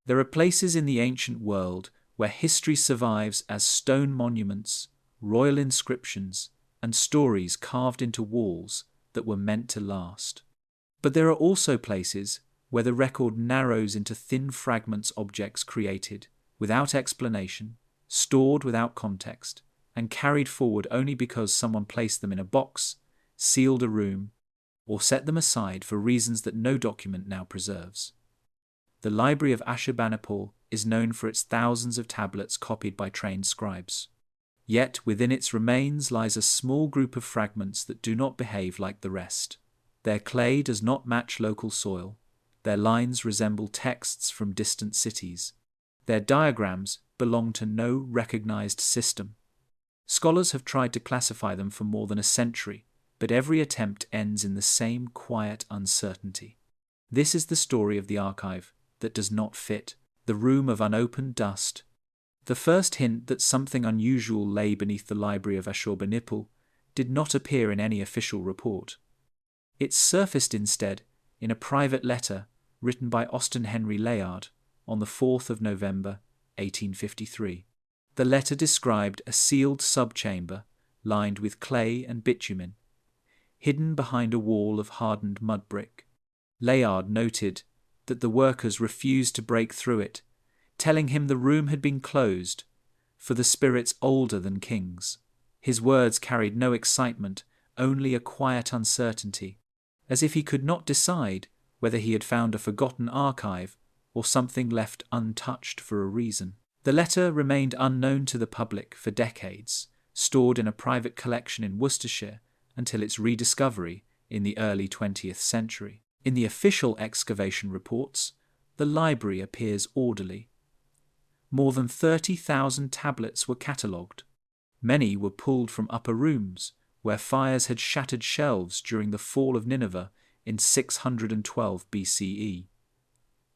There are places in the ancient world where history survives as stone monuments, royal inscriptions, and stories carved into walls that were meant to last. But there are also places where the record narrows into thin fragments, objects created without explanation, stored without context, and carried forward only because someone placed them in a box, sealed a room, or set them aside for reasons that no document now preserves. The Library of Ashurbanipal is known for its thousands of tablets copied by trained scribes. Yet within its remains lies a small group of fragments that do not behave like the rest. Their clay does not match local soil. Their lines resemble texts from distant cities. Their diagrams belong to no recognized system. Scholars have tried to classify them for more than a century, but every attempt ends in the same quiet uncertainty. This is the story of the archive that does not fit, the room of unopened dust. The first hint that something unusual lay beneath the Library of Ashurbanipal did not appear in any official report. It surfaced instead in a private letter written by Austin Henry Layard on the 4th of November, 1853. The letter described a sealed subchamber lined with clay and bitumen, hidden behind a wall of hardened mud brick. Layard noted that the workers refused to break through it, telling him the room had been closed for the spirits older than kings. His words carried no excitement, only a quiet uncertainty, as if he could not decide whether he had found a forgotten archive or something left untouched for a reason. The letter remained unknown to the public for decades, stored in a private collection in Worcestershire until its rediscovery in the early 20th century. In the official excavation reports, the library appears orderly. More than 30,000 tablets were catalogued. Many were pulled from upper rooms, where fires had shattered shelves during the fall of Nineveh in 612 BCE.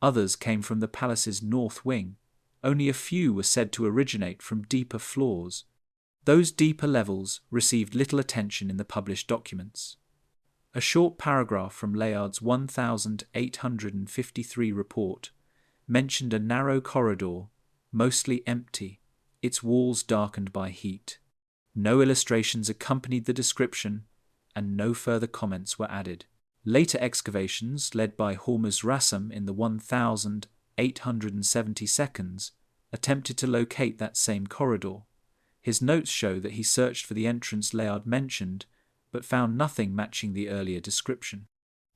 Others came from the palace's north wing. Only a few were said to originate from deeper floors. Those deeper levels received little attention in the published documents. A short paragraph from Layard's 1853 report mentioned a narrow corridor, mostly empty, its walls darkened by heat. No illustrations accompanied the description, and no further comments were added. Later excavations, led by Hormuz Rassam in the 1872, attempted to locate that same corridor. His notes show that he searched for the entrance Layard mentioned, but found nothing matching the earlier description.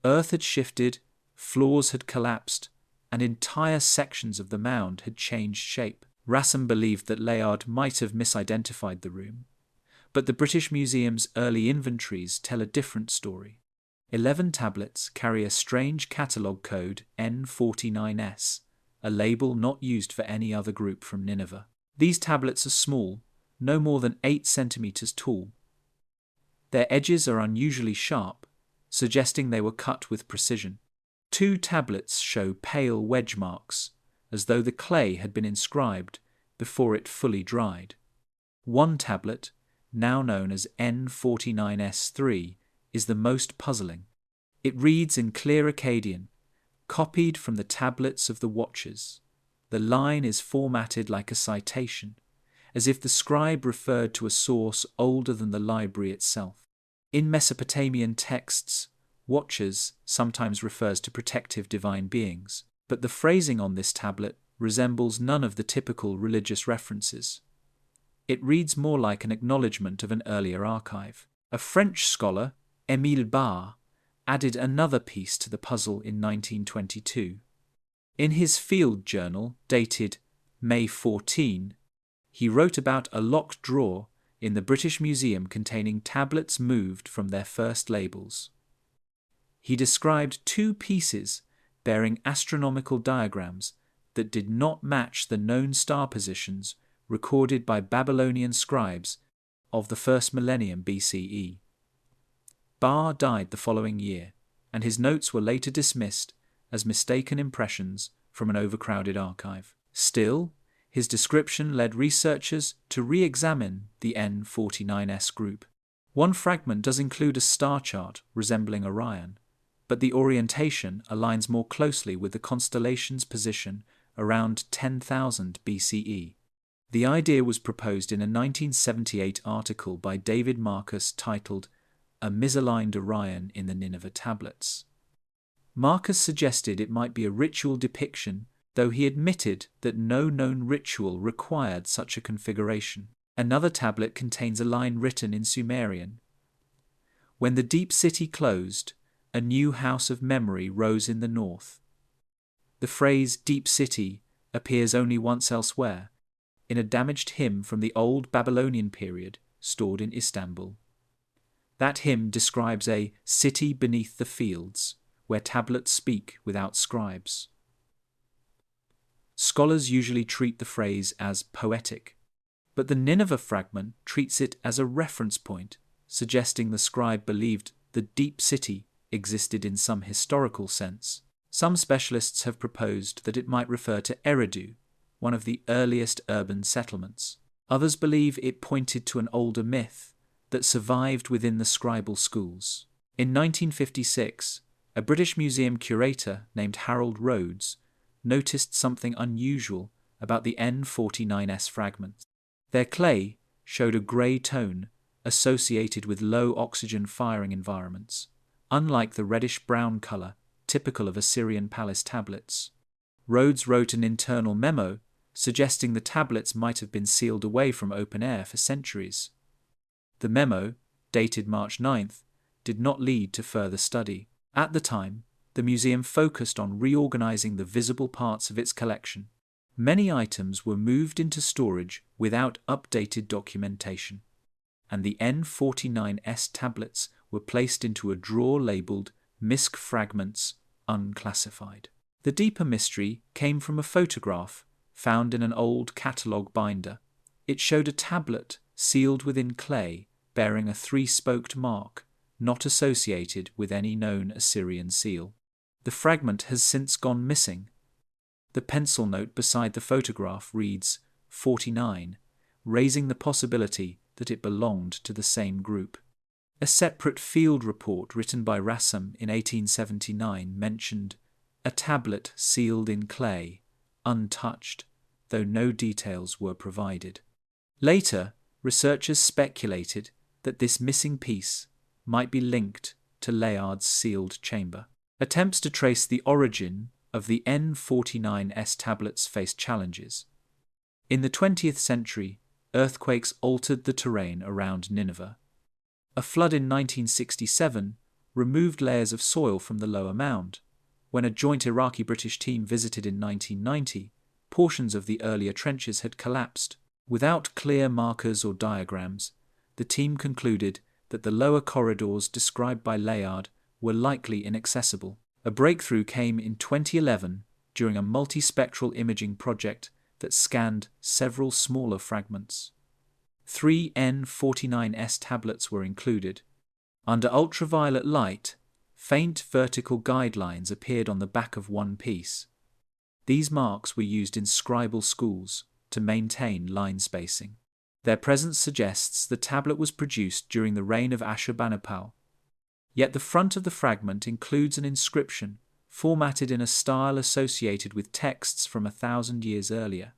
Earth had shifted, floors had collapsed, and entire sections of the mound had changed shape. Rassam believed that Layard might have misidentified the room, but the British Museum's early inventories tell a different story. 11 tablets carry a strange catalogue code N49S, a label not used for any other group from Nineveh. These tablets are small, no more than 8 centimeters tall. Their edges are unusually sharp, suggesting they were cut with precision. 2 tablets show pale wedge marks, as though the clay had been inscribed before it fully dried. One tablet, now known as N49S3, is the most puzzling. It reads in clear Akkadian, copied from the tablets of the Watchers. The line is formatted like a citation, as if the scribe referred to a source older than the library itself. In Mesopotamian texts, Watchers sometimes refers to protective divine beings, but the phrasing on this tablet resembles none of the typical religious references. It reads more like an acknowledgement of an earlier archive. A French scholar, Émile Barre, added another piece to the puzzle in 1922. In his field journal, dated May 14, he wrote about a locked drawer in the British Museum containing tablets moved from their first labels. He described 2 pieces bearing astronomical diagrams that did not match the known star positions recorded by Babylonian scribes of the first millennium BCE. Barre died the following year, and his notes were later dismissed as mistaken impressions from an overcrowded archive. Still, his description led researchers to re-examine the N49S group. One fragment does include a star chart resembling Orion, but the orientation aligns more closely with the constellation's position around 10,000 BCE. The idea was proposed in a 1978 article by David Marcus titled "A Misaligned Orion in the Nineveh Tablets." Marcus suggested it might be a ritual depiction, though he admitted that no known ritual required such a configuration. Another tablet contains a line written in Sumerian: "When the deep city closed, a new house of memory rose in the north." The phrase "deep city" appears only once elsewhere, in a damaged hymn from the old Babylonian period stored in Istanbul. That hymn describes a city beneath the fields, where tablets speak without scribes. Scholars usually treat the phrase as poetic, but the Nineveh fragment treats it as a reference point, suggesting the scribe believed the deep city existed in some historical sense. Some specialists have proposed that it might refer to Eridu, one of the earliest urban settlements. Others believe it pointed to an older myth that survived within the scribal schools. In 1956, a British museum curator named Harold Rhodes noticed something unusual about the N49S fragments. Their clay showed a grey tone associated with low oxygen firing environments, unlike the reddish-brown colour typical of Assyrian palace tablets. Rhodes wrote an internal memo suggesting the tablets might have been sealed away from open air for centuries. The memo, dated March 9th, did not lead to further study. At the time, the museum focused on reorganizing the visible parts of its collection. Many items were moved into storage without updated documentation, and the N49S tablets were placed into a drawer labeled "Misc Fragments Unclassified." The deeper mystery came from a photograph found in an old catalogue binder. It showed a tablet sealed within clay bearing a three-spoked mark not associated with any known Assyrian seal. The fragment has since gone missing. The pencil note beside the photograph reads 49, raising the possibility that it belonged to the same group. A separate field report written by Rassam in 1879 mentioned a tablet sealed in clay, untouched, though no details were provided. Later, researchers speculated that this missing piece might be linked to Layard's sealed chamber. Attempts to trace the origin of the N49S tablets faced challenges. In the 20th century, earthquakes altered the terrain around Nineveh. A flood in 1967 removed layers of soil from the lower mound. When a joint Iraqi-British team visited in 1990, portions of the earlier trenches had collapsed. Without clear markers or diagrams, the team concluded that the lower corridors described by Layard were likely inaccessible. A breakthrough came in 2011 during a multispectral imaging project that scanned several smaller fragments. 3 N49S tablets were included. Under ultraviolet light, faint vertical guidelines appeared on the back of one piece. These marks were used in scribal schools to maintain line spacing. Their presence suggests the tablet was produced during the reign of Ashurbanipal. Yet the front of the fragment includes an inscription formatted in a style associated with texts from 1,000 years earlier.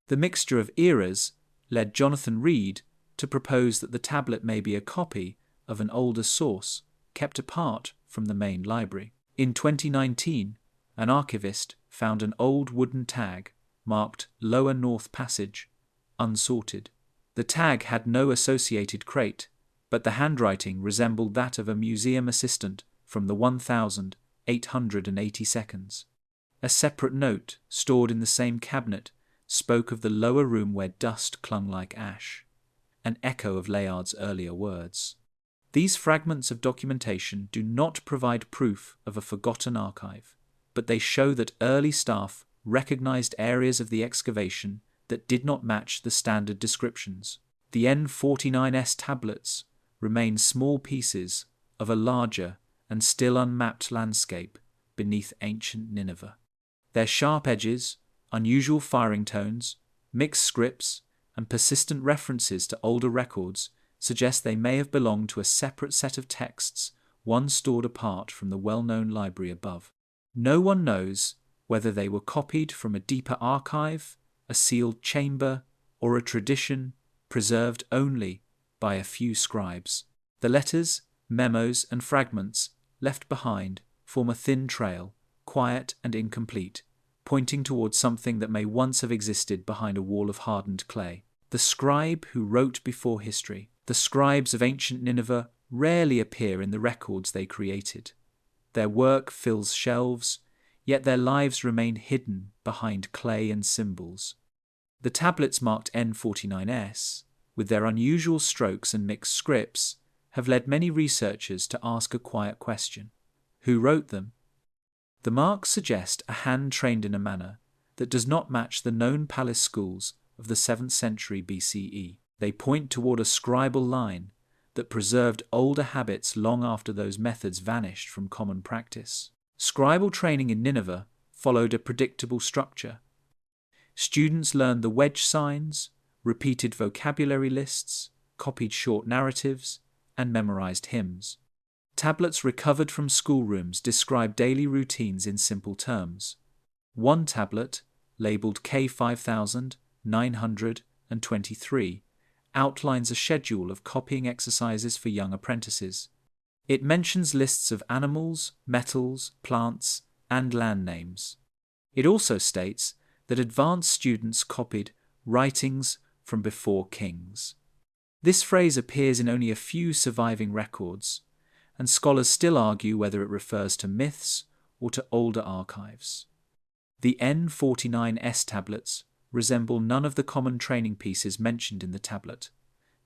The mixture of eras led Jonathan Reed to propose that the tablet may be a copy of an older source kept apart from the main library. In 2019, an archivist found an old wooden tag marked Lower North Passage, unsorted. The tag had no associated crate, but the handwriting resembled that of a museum assistant from the 1882. A separate note, stored in the same cabinet, spoke of the lower room where dust clung like ash, an echo of Layard's earlier words. These fragments of documentation do not provide proof of a forgotten archive, but they show that early staff recognized areas of the excavation that did not match the standard descriptions. The N49S tablets remain small pieces of a larger and still unmapped landscape beneath ancient Nineveh. Their sharp edges, unusual firing tones, mixed scripts, and persistent references to older records suggest they may have belonged to a separate set of texts, one stored apart from the well-known library above. No one knows whether they were copied from a deeper archive, a sealed chamber, or a tradition preserved only by a few scribes. The letters, memos, and fragments left behind form a thin trail, quiet and incomplete, pointing towards something that may once have existed behind a wall of hardened clay. The scribe who wrote before history. The scribes of ancient Nineveh rarely appear in the records they created. Their work fills shelves, yet their lives remain hidden behind clay and symbols. The tablets marked N49S, with their unusual strokes and mixed scripts, have led many researchers to ask a quiet question. Who wrote them? The marks suggest a hand trained in a manner that does not match the known palace schools of the 7th century BCE. They point toward a scribal line that preserved older habits long after those methods vanished from common practice. Scribal training in Nineveh followed a predictable structure. Students learned the wedge signs, repeated vocabulary lists, copied short narratives, and memorized hymns. Tablets recovered from schoolrooms describe daily routines in simple terms. One tablet, labeled K5923, outlines a schedule of copying exercises for young apprentices. It mentions lists of animals, metals, plants, and land names. It also states that advanced students copied writings from before kings. This phrase appears in only a few surviving records, and scholars still argue whether it refers to myths or to older archives. The N49S tablets resemble none of the common training pieces mentioned in the tablet.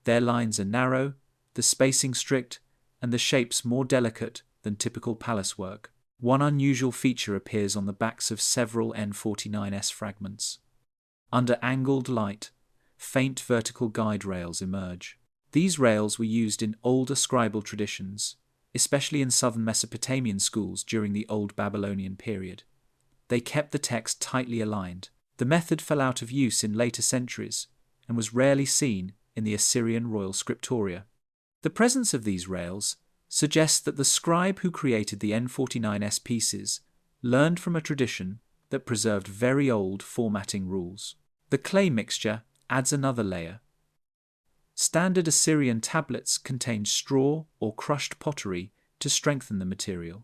Their lines are narrow, the spacing strict, and the shapes more delicate than typical palace work. One unusual feature appears on the backs of several N49S fragments. Under angled light, faint vertical guide rails emerge. These rails were used in older scribal traditions, especially in southern Mesopotamian schools during the Old Babylonian period. They kept the text tightly aligned. The method fell out of use in later centuries and was rarely seen in the Assyrian royal scriptoria. The presence of these rails suggests that the scribe who created the N49S pieces learned from a tradition that preserved very old formatting rules. The clay mixture adds another layer. Standard Assyrian tablets contained straw or crushed pottery to strengthen the material.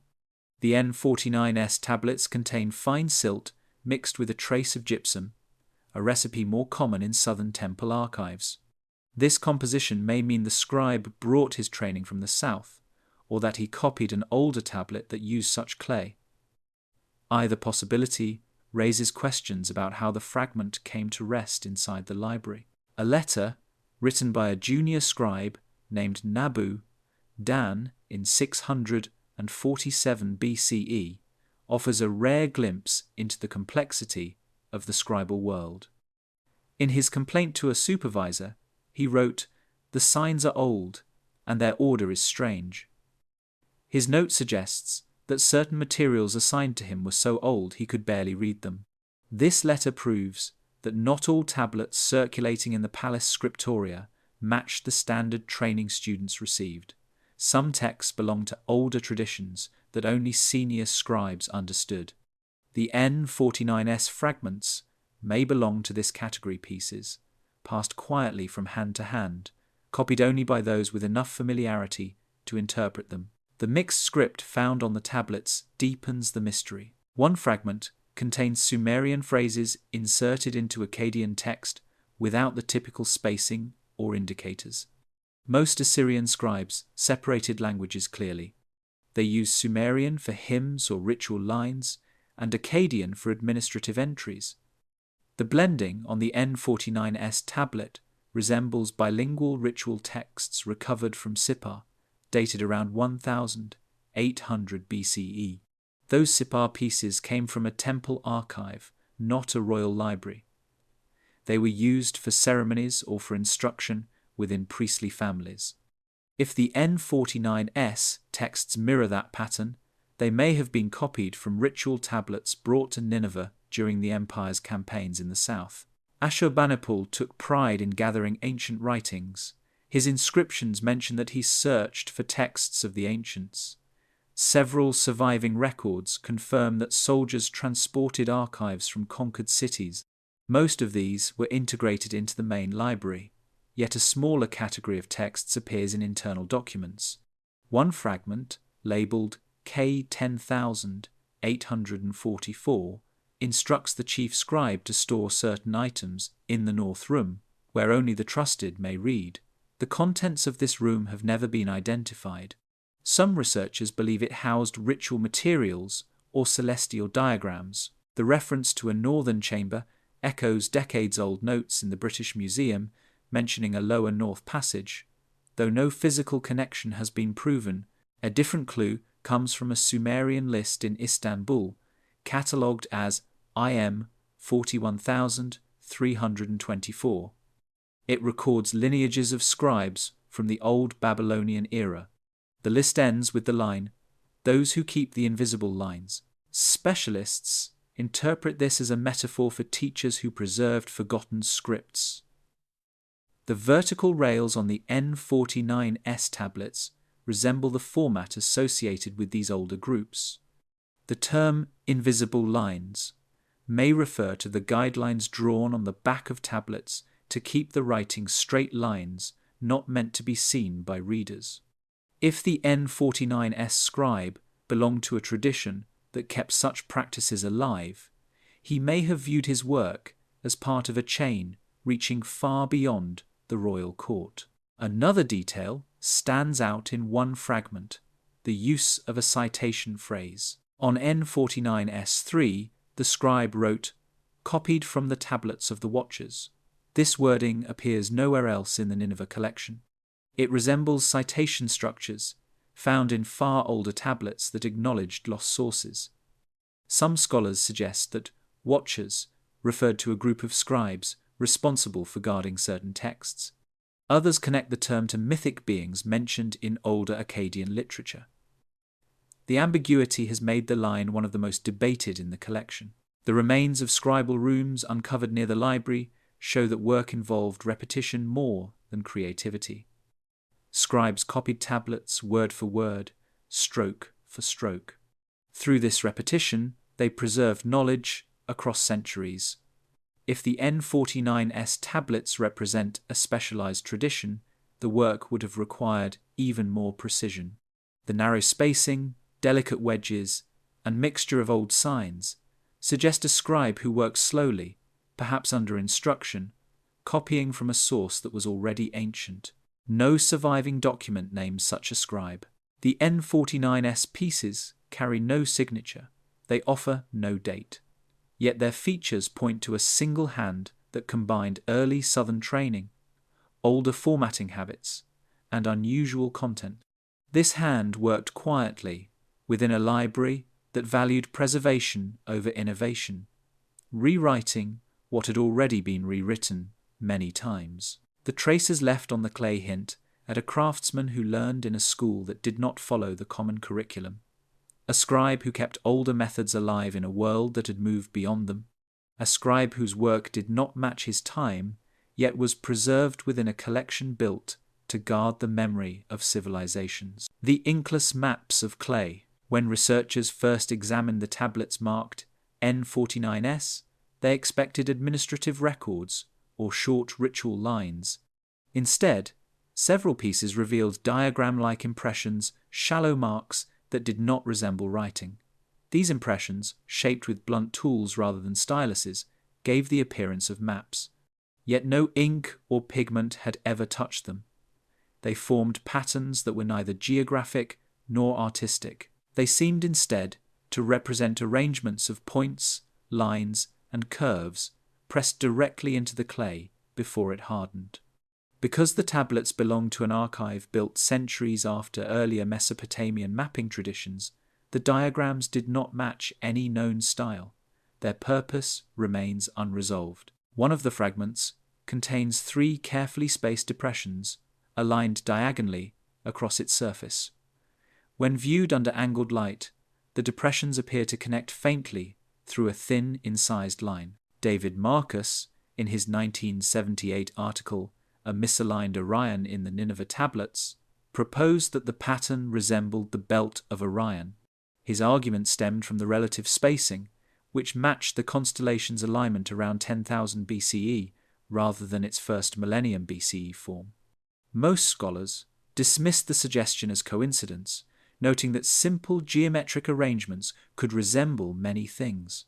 The N49S tablets contain fine silt mixed with a trace of gypsum, a recipe more common in southern temple archives. This composition may mean the scribe brought his training from the south, or that he copied an older tablet that used such clay. Either possibility raises questions about how the fragment came to rest inside the library. A letter, written by a junior scribe named Nabu Dan in 647 BCE, offers a rare glimpse into the complexity of the scribal world. In his complaint to a supervisor, he wrote, "The signs are old, and their order is strange." His note suggests that certain materials assigned to him were so old he could barely read them. This letter proves that not all tablets circulating in the palace scriptoria matched the standard training students received. Some texts belong to older traditions that only senior scribes understood. The N49S fragments may belong to this category pieces, passed quietly from hand to hand, copied only by those with enough familiarity to interpret them. The mixed script found on the tablets deepens the mystery. One fragment contains Sumerian phrases inserted into Akkadian text without the typical spacing or indicators. Most Assyrian scribes separated languages clearly. They used Sumerian for hymns or ritual lines, and Akkadian for administrative entries. The blending on the N49S tablet resembles bilingual ritual texts recovered from Sippar, dated around 1800 BCE. Those Sippar pieces came from a temple archive, not a royal library. They were used for ceremonies or for instruction within priestly families. If the N49S texts mirror that pattern, they may have been copied from ritual tablets brought to Nineveh during the empire's campaigns in the south. Ashurbanipal took pride in gathering ancient writings. His inscriptions mention that he searched for texts of the ancients. Several surviving records confirm that soldiers transported archives from conquered cities. Most of these were integrated into the main library, yet a smaller category of texts appears in internal documents. One fragment, labelled K10,844, instructs the chief scribe to store certain items in the north room, where only the trusted may read. The contents of this room have never been identified. Some researchers believe it housed ritual materials or celestial diagrams. The reference to a northern chamber echoes decades-old notes in the British Museum mentioning a lower north passage. Though no physical connection has been proven, a different clue comes from a Sumerian list in Istanbul, catalogued as IM 41,324. It records lineages of scribes from the Old Babylonian era. The list ends with the line, "Those who keep the invisible lines." Specialists interpret this as a metaphor for teachers who preserved forgotten scripts. The vertical rails on the N49S tablets resemble the format associated with these older groups. The term invisible lines may refer to the guidelines drawn on the back of tablets to keep the writing straight lines not meant to be seen by readers. If the N49S scribe belonged to a tradition that kept such practices alive, he may have viewed his work as part of a chain reaching far beyond the royal court. Another detail stands out in one fragment, the use of a citation phrase. On N49S3, the scribe wrote, "Copied from the tablets of the Watchers." This wording appears nowhere else in the Nineveh collection. It resembles citation structures found in far older tablets that acknowledged lost sources. Some scholars suggest that Watchers referred to a group of scribes responsible for guarding certain texts. Others connect the term to mythic beings mentioned in older Akkadian literature. The ambiguity has made the line one of the most debated in the collection. The remains of scribal rooms uncovered near the library show that work involved repetition more than creativity. Scribes copied tablets word for word, stroke for stroke. Through this repetition, they preserved knowledge across centuries. If the N49S tablets represent a specialized tradition, the work would have required even more precision. The narrow spacing, delicate wedges, and mixture of old signs suggest a scribe who worked slowly, perhaps under instruction, copying from a source that was already ancient. No surviving document names such a scribe. The N49S pieces carry no signature. They offer no date. Yet their features point to a single hand that combined early Southern training, older formatting habits, and unusual content. This hand worked quietly within a library that valued preservation over innovation, rewriting what had already been rewritten many times. The traces left on the clay hint at a craftsman who learned in a school that did not follow the common curriculum, a scribe who kept older methods alive in a world that had moved beyond them, a scribe whose work did not match his time, yet was preserved within a collection built to guard the memory of civilizations. The inkless maps of clay. When researchers first examined the tablets marked N49S, they expected administrative records or short ritual lines. Instead, several pieces revealed diagram-like impressions, shallow marks that did not resemble writing. These impressions, shaped with blunt tools rather than styluses, gave the appearance of maps. Yet no ink or pigment had ever touched them. They formed patterns that were neither geographic nor artistic. They seemed instead to represent arrangements of points, lines, and curves pressed directly into the clay before it hardened. Because the tablets belonged to an archive built centuries after earlier Mesopotamian mapping traditions, the diagrams did not match any known style. Their purpose remains unresolved. One of the fragments contains 3 carefully spaced depressions aligned diagonally across its surface. When viewed under angled light, the depressions appear to connect faintly through a thin, incised line. David Marcus, in his 1978 article, A Misaligned Orion in the Nineveh Tablets, proposed that the pattern resembled the belt of Orion. His argument stemmed from the relative spacing, which matched the constellation's alignment around 10,000 BCE rather than its first millennium BCE form. Most scholars dismissed the suggestion as coincidence, noting that simple geometric arrangements could resemble many things.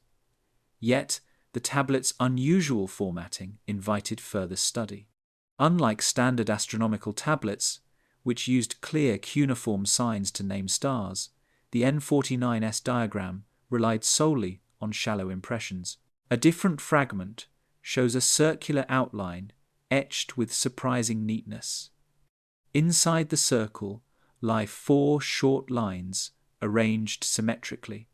Yet, the tablet's unusual formatting invited further study. Unlike standard astronomical tablets, which used clear cuneiform signs to name stars, the N49S diagram relied solely on shallow impressions. A different fragment shows a circular outline etched with surprising neatness. Inside the circle lie 4 short lines arranged symmetrically.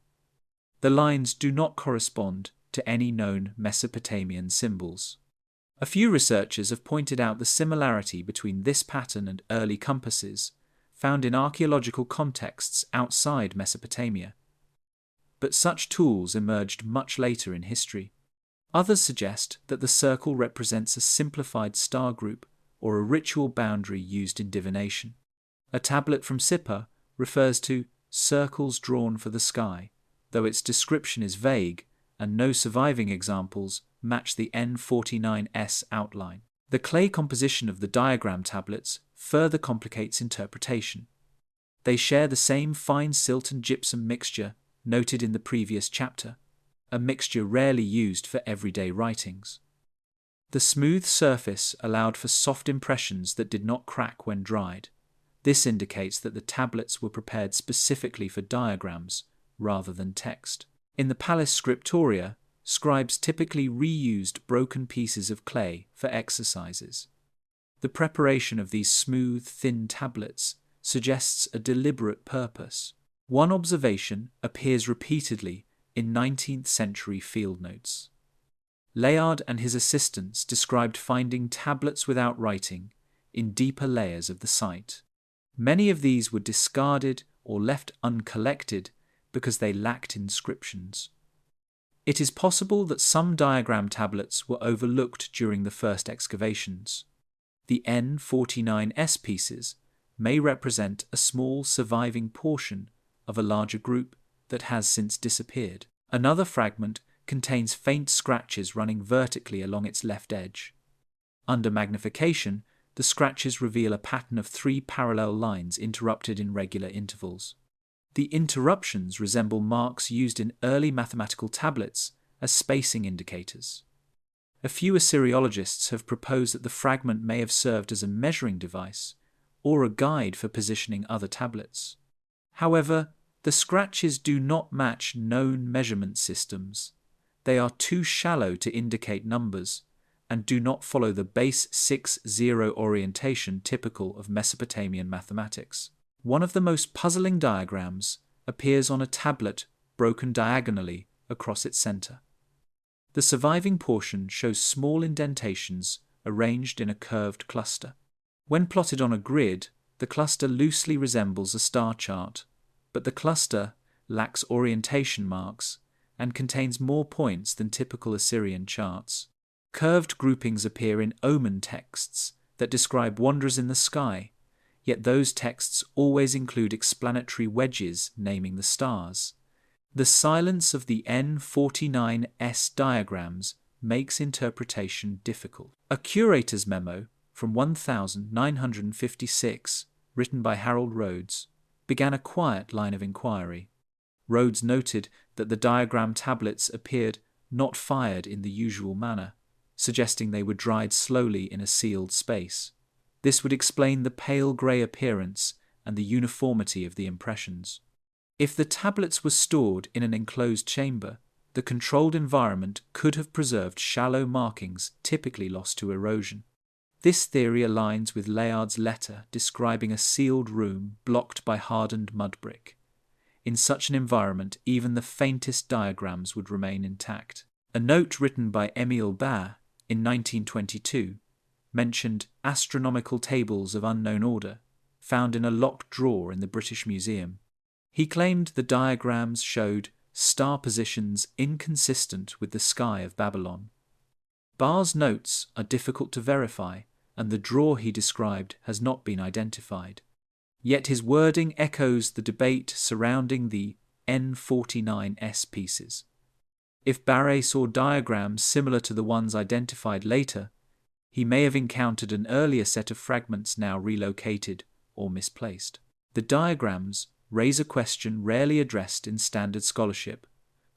The lines do not correspond to any known Mesopotamian symbols. A few researchers have pointed out the similarity between this pattern and early compasses found in archaeological contexts outside Mesopotamia. But such tools emerged much later in history. Others suggest that the circle represents a simplified star group or a ritual boundary used in divination. A tablet from Sippar refers to circles drawn for the sky, though its description is vague and no surviving examples match the N49S outline. The clay composition of the diagram tablets further complicates interpretation. They share the same fine silt and gypsum mixture noted in the previous chapter, a mixture rarely used for everyday writings. The smooth surface allowed for soft impressions that did not crack when dried. This indicates that the tablets were prepared specifically for diagrams rather than text. In the palace scriptoria, scribes typically reused broken pieces of clay for exercises. The preparation of these smooth, thin tablets suggests a deliberate purpose. One observation appears repeatedly in 19th century field notes. Layard and his assistants described finding tablets without writing in deeper layers of the site. Many of these were discarded or left uncollected because they lacked inscriptions. It is possible that some diagram tablets were overlooked during the first excavations. The N49S pieces may represent a small surviving portion of a larger group that has since disappeared. Another fragment contains faint scratches running vertically along its left edge. Under magnification, the scratches reveal a pattern of 3 parallel lines interrupted in regular intervals. The interruptions resemble marks used in early mathematical tablets as spacing indicators. A few Assyriologists have proposed that the fragment may have served as a measuring device or a guide for positioning other tablets. However, the scratches do not match known measurement systems. They are too shallow to indicate numbers and do not follow the base 6-0 orientation typical of Mesopotamian mathematics. One of the most puzzling diagrams appears on a tablet broken diagonally across its center. The surviving portion shows small indentations arranged in a curved cluster. When plotted on a grid, the cluster loosely resembles a star chart, but the cluster lacks orientation marks and contains more points than typical Assyrian charts. Curved groupings appear in omen texts that describe wonders in the sky, yet those texts always include explanatory wedges naming the stars. The silence of the N49S diagrams makes interpretation difficult. A curator's memo from 1956, written by Harold Rhodes, began a quiet line of inquiry. Rhodes noted that the diagram tablets appeared not fired in the usual manner, suggesting they were dried slowly in a sealed space. This would explain the pale grey appearance and the uniformity of the impressions. If the tablets were stored in an enclosed chamber, the controlled environment could have preserved shallow markings typically lost to erosion. This theory aligns with Layard's letter describing a sealed room blocked by hardened mud brick. In such an environment, even the faintest diagrams would remain intact. A note written by Émile Bas in 1922 mentioned astronomical tables of unknown order, found in a locked drawer in the British Museum. He claimed the diagrams showed star positions inconsistent with the sky of Babylon. Barr's notes are difficult to verify, and the drawer he described has not been identified. Yet his wording echoes the debate surrounding the N49S pieces. If Barre saw diagrams similar to the ones identified later, he may have encountered an earlier set of fragments now relocated or misplaced. The diagrams raise a question rarely addressed in standard scholarship.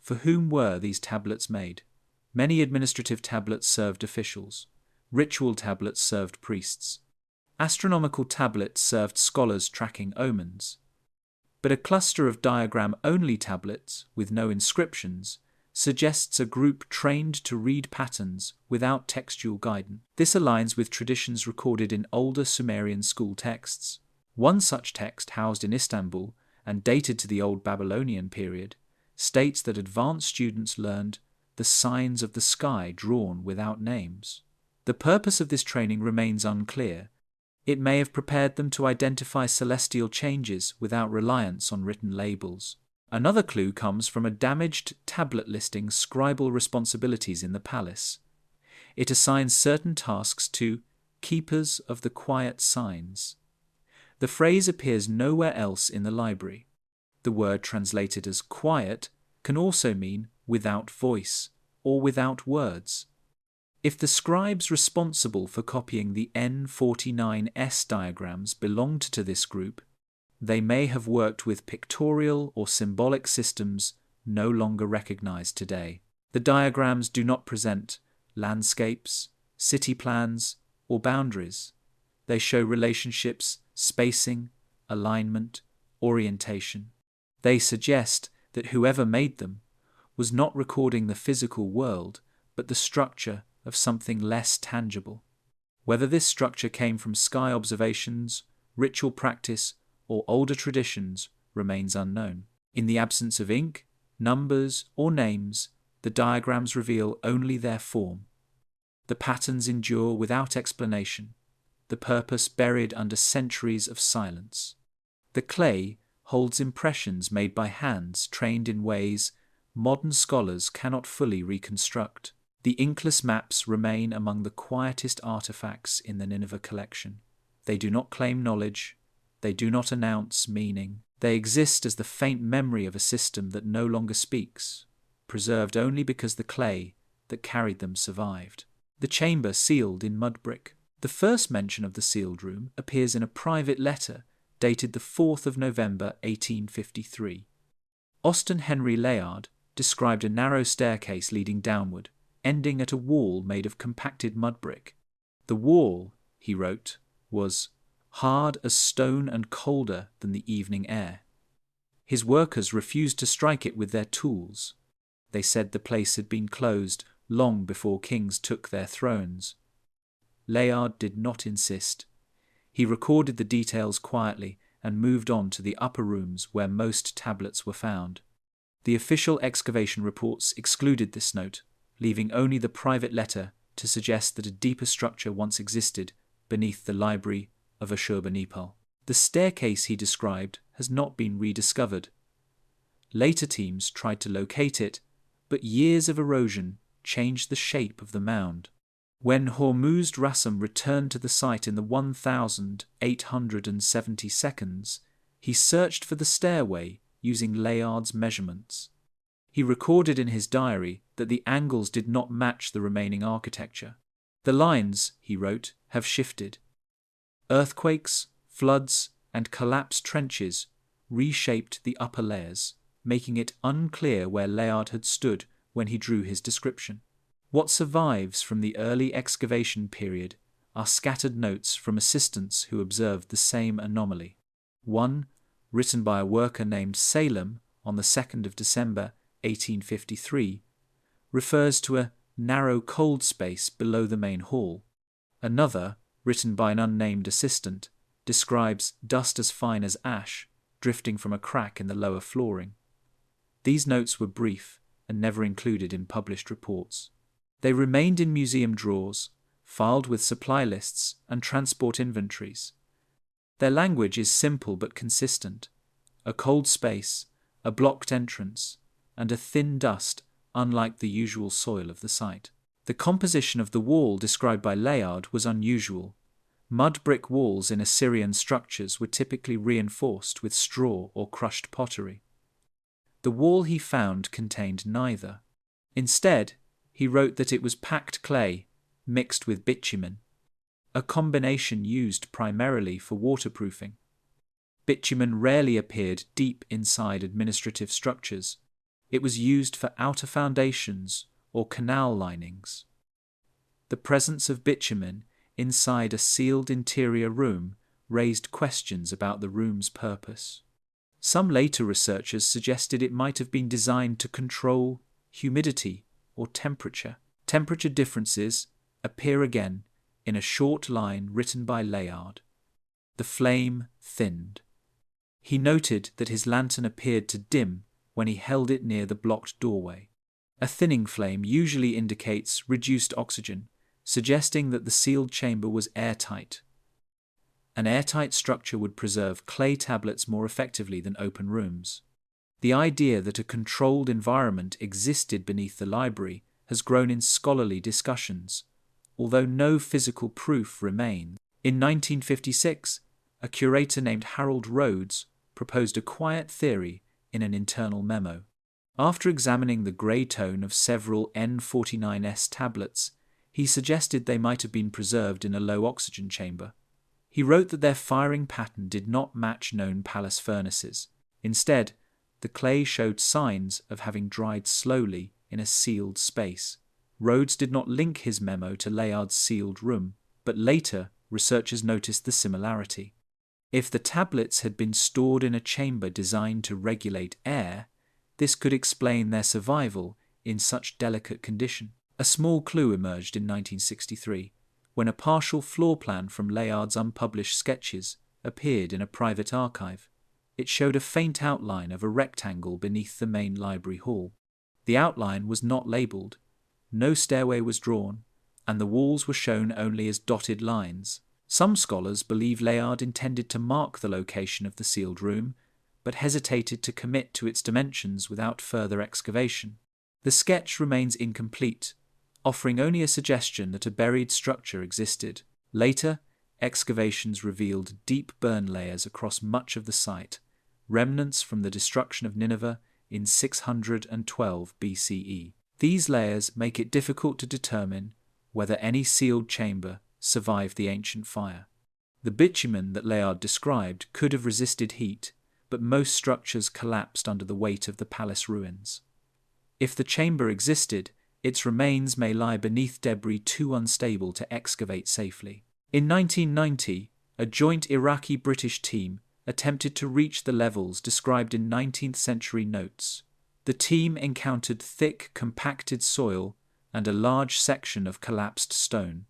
For whom were these tablets made? Many administrative tablets served officials. Ritual tablets served priests. Astronomical tablets served scholars tracking omens. But a cluster of diagram-only tablets, with no inscriptions, suggests a group trained to read patterns without textual guidance. This aligns with traditions recorded in older Sumerian school texts. One such text, housed in Istanbul and dated to the Old Babylonian period, states that advanced students learned the signs of the sky drawn without names. The purpose of this training remains unclear. It may have prepared them to identify celestial changes without reliance on written labels. Another clue comes from a damaged tablet listing scribal responsibilities in the palace. It assigns certain tasks to keepers of the quiet signs. The phrase appears nowhere else in the library. The word translated as quiet can also mean without voice or without words. If the scribes responsible for copying the N49S diagrams belonged to this group, they may have worked with pictorial or symbolic systems no longer recognized today. The diagrams do not present landscapes, city plans, or boundaries. They show relationships, spacing, alignment, orientation. They suggest that whoever made them was not recording the physical world, but the structure of something less tangible. Whether this structure came from sky observations, ritual practice, or older traditions remains unknown. In the absence of ink, numbers, or names, the diagrams reveal only their form. The patterns endure without explanation, the purpose buried under centuries of silence. The clay holds impressions made by hands trained in ways modern scholars cannot fully reconstruct. The inkless maps remain among the quietest artifacts in the Nineveh collection. They do not claim knowledge. They do not announce meaning. They exist as the faint memory of a system that no longer speaks, preserved only because the clay that carried them survived. The chamber sealed in mud brick. The first mention of the sealed room appears in a private letter dated the 4th of November 1853. Austen Henry Layard described a narrow staircase leading downward, ending at a wall made of compacted mud brick. The wall, he wrote, was hard as stone and colder than the evening air. His workers refused to strike it with their tools. They said the place had been closed long before kings took their thrones. Layard did not insist. He recorded the details quietly and moved on to the upper rooms where most tablets were found. The official excavation reports excluded this note, leaving only the private letter to suggest that a deeper structure once existed beneath the Library of Ashurbanipal. The staircase he described has not been rediscovered. Later teams tried to locate it, but years of erosion changed the shape of the mound. When Hormuzd Rassam returned to the site in the 1872, he searched for the stairway using Layard's measurements. He recorded in his diary that the angles did not match the remaining architecture. The lines, he wrote, have shifted. Earthquakes, floods, and collapsed trenches reshaped the upper layers, making it unclear where Layard had stood when he drew his description. What survives from the early excavation period are scattered notes from assistants who observed the same anomaly. One, written by a worker named Salem on the 2nd of December 1853, refers to a narrow cold space below the main hall. Another, written by an unnamed assistant, describes dust as fine as ash drifting from a crack in the lower flooring. These notes were brief and never included in published reports. They remained in museum drawers, filed with supply lists and transport inventories. Their language is simple but consistent: a cold space, a blocked entrance, and a thin dust unlike the usual soil of the site. The composition of the wall described by Layard was unusual. Mud brick walls in Assyrian structures were typically reinforced with straw or crushed pottery. The wall he found contained neither. Instead, he wrote that it was packed clay mixed with bitumen, a combination used primarily for waterproofing. Bitumen rarely appeared deep inside administrative structures. It was used for outer foundations or canal linings. The presence of bitumen inside a sealed interior room raised questions about the room's purpose. Some later researchers suggested it might have been designed to control humidity or temperature. Temperature differences appear again in a short line written by Layard. The flame thinned. He noted that his lantern appeared to dim when he held it near the blocked doorway. A thinning flame usually indicates reduced oxygen, suggesting that the sealed chamber was airtight. An airtight structure would preserve clay tablets more effectively than open rooms. The idea that a controlled environment existed beneath the library has grown in scholarly discussions, although no physical proof remains. In 1956, a curator named Harold Rhodes proposed a quiet theory in an internal memo. After examining the grey tone of several N49S tablets, he suggested they might have been preserved in a low-oxygen chamber. He wrote that their firing pattern did not match known palace furnaces. Instead, the clay showed signs of having dried slowly in a sealed space. Rhodes did not link his memo to Layard's sealed room, but later researchers noticed the similarity. If the tablets had been stored in a chamber designed to regulate air, this could explain their survival in such delicate condition. A small clue emerged in 1963, when a partial floor plan from Layard's unpublished sketches appeared in a private archive. It showed a faint outline of a rectangle beneath the main library hall. The outline was not labelled, no stairway was drawn, and the walls were shown only as dotted lines. Some scholars believe Layard intended to mark the location of the sealed room, but hesitated to commit to its dimensions without further excavation. The sketch remains incomplete, offering only a suggestion that a buried structure existed. Later, excavations revealed deep burn layers across much of the site, remnants from the destruction of Nineveh in 612 BCE. These layers make it difficult to determine whether any sealed chamber survived the ancient fire. The bitumen that Layard described could have resisted heat, but most structures collapsed under the weight of the palace ruins. If the chamber existed, its remains may lie beneath debris too unstable to excavate safely. In 1990, a joint Iraqi-British team attempted to reach the levels described in 19th century notes. The team encountered thick, compacted soil and a large section of collapsed stone.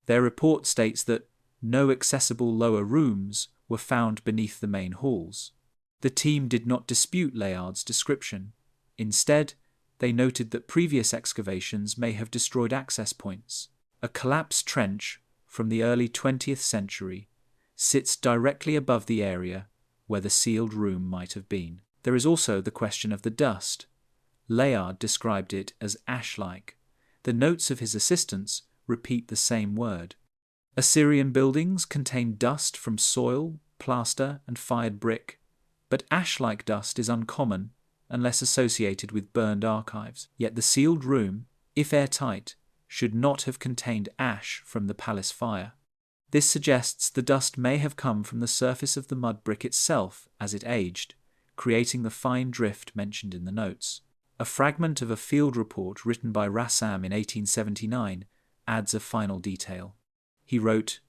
Their report states that no accessible lower rooms were found beneath the main halls. The team did not dispute Layard's description. Instead, they noted that previous excavations may have destroyed access points. A collapsed trench from the early 20th century sits directly above the area where the sealed room might have been. There is also the question of the dust. Layard described it as ash-like. The notes of his assistants repeat the same word. Assyrian buildings contain dust from soil, plaster, and fired brick, but ash-like dust is uncommon unless associated with burned archives. Yet the sealed room, if airtight, should not have contained ash from the palace fire. This suggests the dust may have come from the surface of the mud brick itself as it aged, creating the fine drift mentioned in the notes. A fragment of a field report written by Rassam in 1879 adds a final detail. He wrote,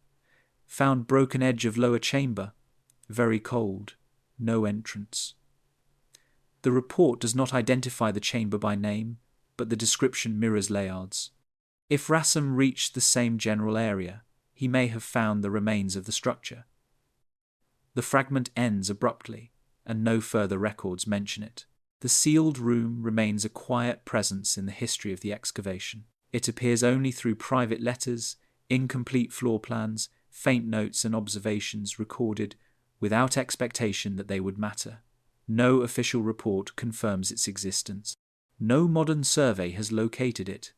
"Found broken edge of lower chamber, very cold, no entrance." The report does not identify the chamber by name, but the description mirrors Layard's. If Rassam reached the same general area, he may have found the remains of the structure. The fragment ends abruptly, and no further records mention it. The sealed room remains a quiet presence in the history of the excavation. It appears only through private letters, incomplete floor plans, faint notes and observations recorded without expectation that they would matter. No official report confirms its existence. No modern survey has located it.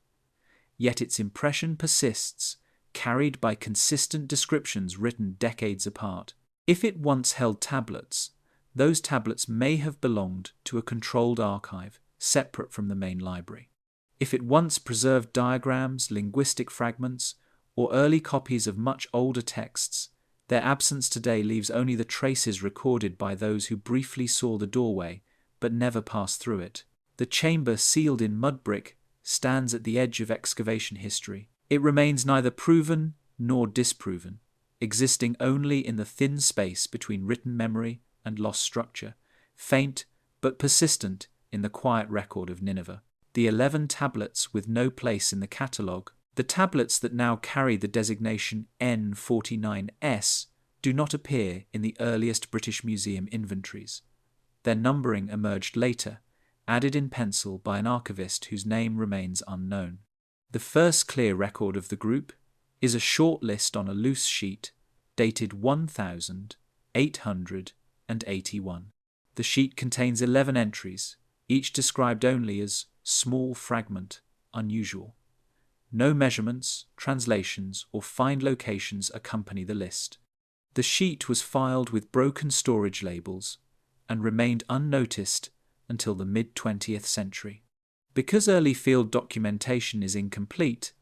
Yet its impression persists, carried by consistent descriptions written decades apart. If it once held tablets, those tablets may have belonged to a controlled archive separate from the main library. If it once preserved diagrams, linguistic fragments, or early copies of much older texts, their absence today leaves only the traces recorded by those who briefly saw the doorway but never passed through it. The chamber, sealed in mud brick, stands at the edge of excavation history. It remains neither proven nor disproven, existing only in the thin space between written memory and lost structure, faint but persistent in the quiet record of Nineveh. The 11 tablets with no place in the catalogue. The tablets that now carry the designation N49S do not appear in the earliest British Museum inventories. Their numbering emerged later, added in pencil by an archivist whose name remains unknown. The first clear record of the group is a short list on a loose sheet dated 1881. The sheet contains 11 entries, each described only as small fragment, unusual. No measurements, translations, or find locations accompany the list. The sheet was filed with broken storage labels and remained unnoticed until the mid-20th century. Because early field documentation is incomplete,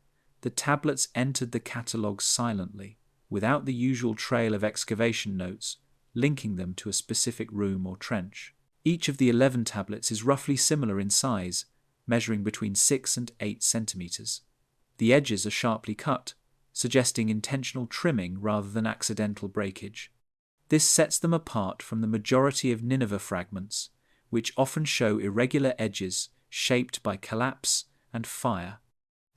the tablets entered the catalogue silently, without the usual trail of excavation notes linking them to a specific room or trench. Each of the 11 tablets is roughly similar in size, measuring between 6 and 8 centimeters. The edges are sharply cut, suggesting intentional trimming rather than accidental breakage. This sets them apart from the majority of Nineveh fragments, which often show irregular edges shaped by collapse and fire.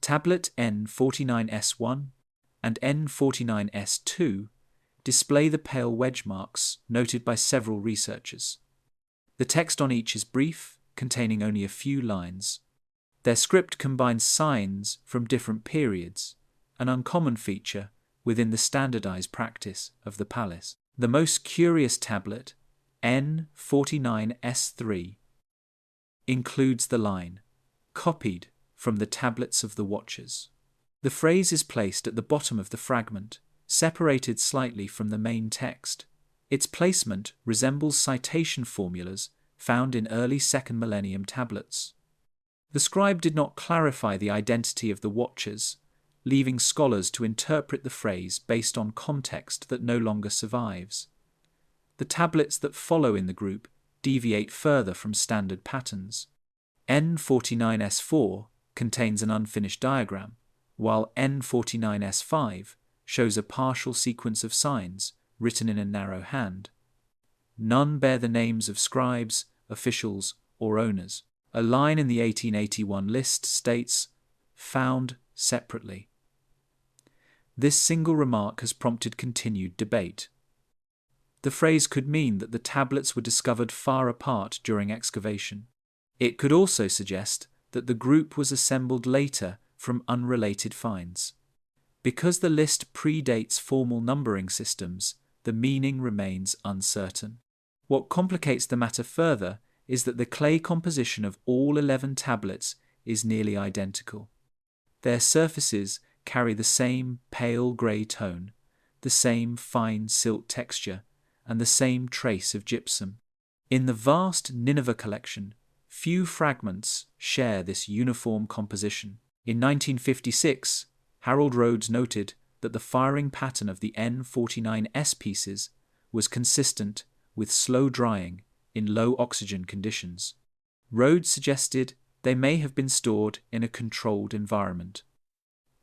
Tablet N49S1 and N49S2 display the pale wedge marks noted by several researchers. The text on each is brief, containing only a few lines. Their script combines signs from different periods, an uncommon feature within the standardized practice of the palace. The most curious tablet, N49S3, includes the line, "copied from the tablets of the watchers." The phrase is placed at the bottom of the fragment, separated slightly from the main text. Its placement resembles citation formulas found in early 2nd millennium tablets. The scribe did not clarify the identity of the watchers, leaving scholars to interpret the phrase based on context that no longer survives. The tablets that follow in the group deviate further from standard patterns. N49S4 contains an unfinished diagram, while N49S5 shows a partial sequence of signs written in a narrow hand. None bear the names of scribes, officials, or owners. A line in the 1881 list states, "found separately." This single remark has prompted continued debate. The phrase could mean that the tablets were discovered far apart during excavation. It could also suggest that the group was assembled later from unrelated finds. Because the list predates formal numbering systems, the meaning remains uncertain. What complicates the matter further is that the clay composition of all 11 tablets is nearly identical. Their surfaces carry the same pale grey tone, the same fine silt texture, and the same trace of gypsum. In the vast Nineveh collection, few fragments share this uniform composition. In 1956, Harold Rhodes noted that the firing pattern of the N49S pieces was consistent with slow drying in low oxygen conditions. Rhodes suggested they may have been stored in a controlled environment.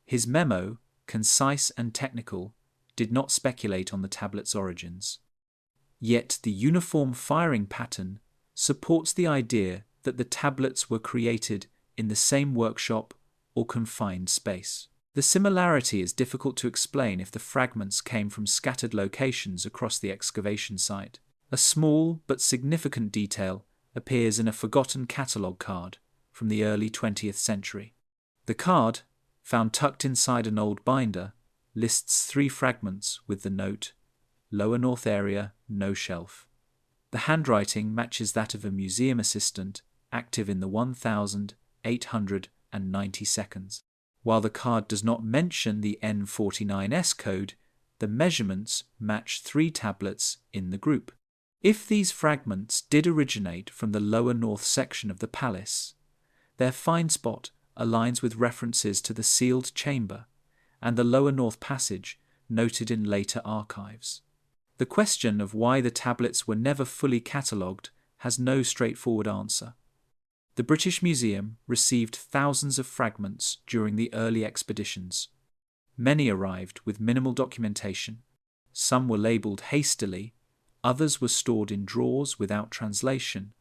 His memo, concise and technical, did not speculate on the tablet's origins. Yet the uniform firing pattern supports the idea that the tablets were created in the same workshop or confined space. The similarity is difficult to explain if the fragments came from scattered locations across the excavation site. A small but significant detail appears in a forgotten catalogue card from the early 20th century. The card, found tucked inside an old binder, lists 3 fragments with the note, "Lower North Area, no shelf." The handwriting matches that of a museum assistant active in the 1890 seconds. While the card does not mention the N49S code, the measurements match 3 tablets in the group. If these fragments did originate from the lower north section of the palace, their find spot aligns with references to the sealed chamber and the lower north passage noted in later archives. The question of why the tablets were never fully catalogued has no straightforward answer. The British Museum received thousands of fragments during the early expeditions. Many arrived with minimal documentation. Some were labelled hastily, others were stored in drawers without translation.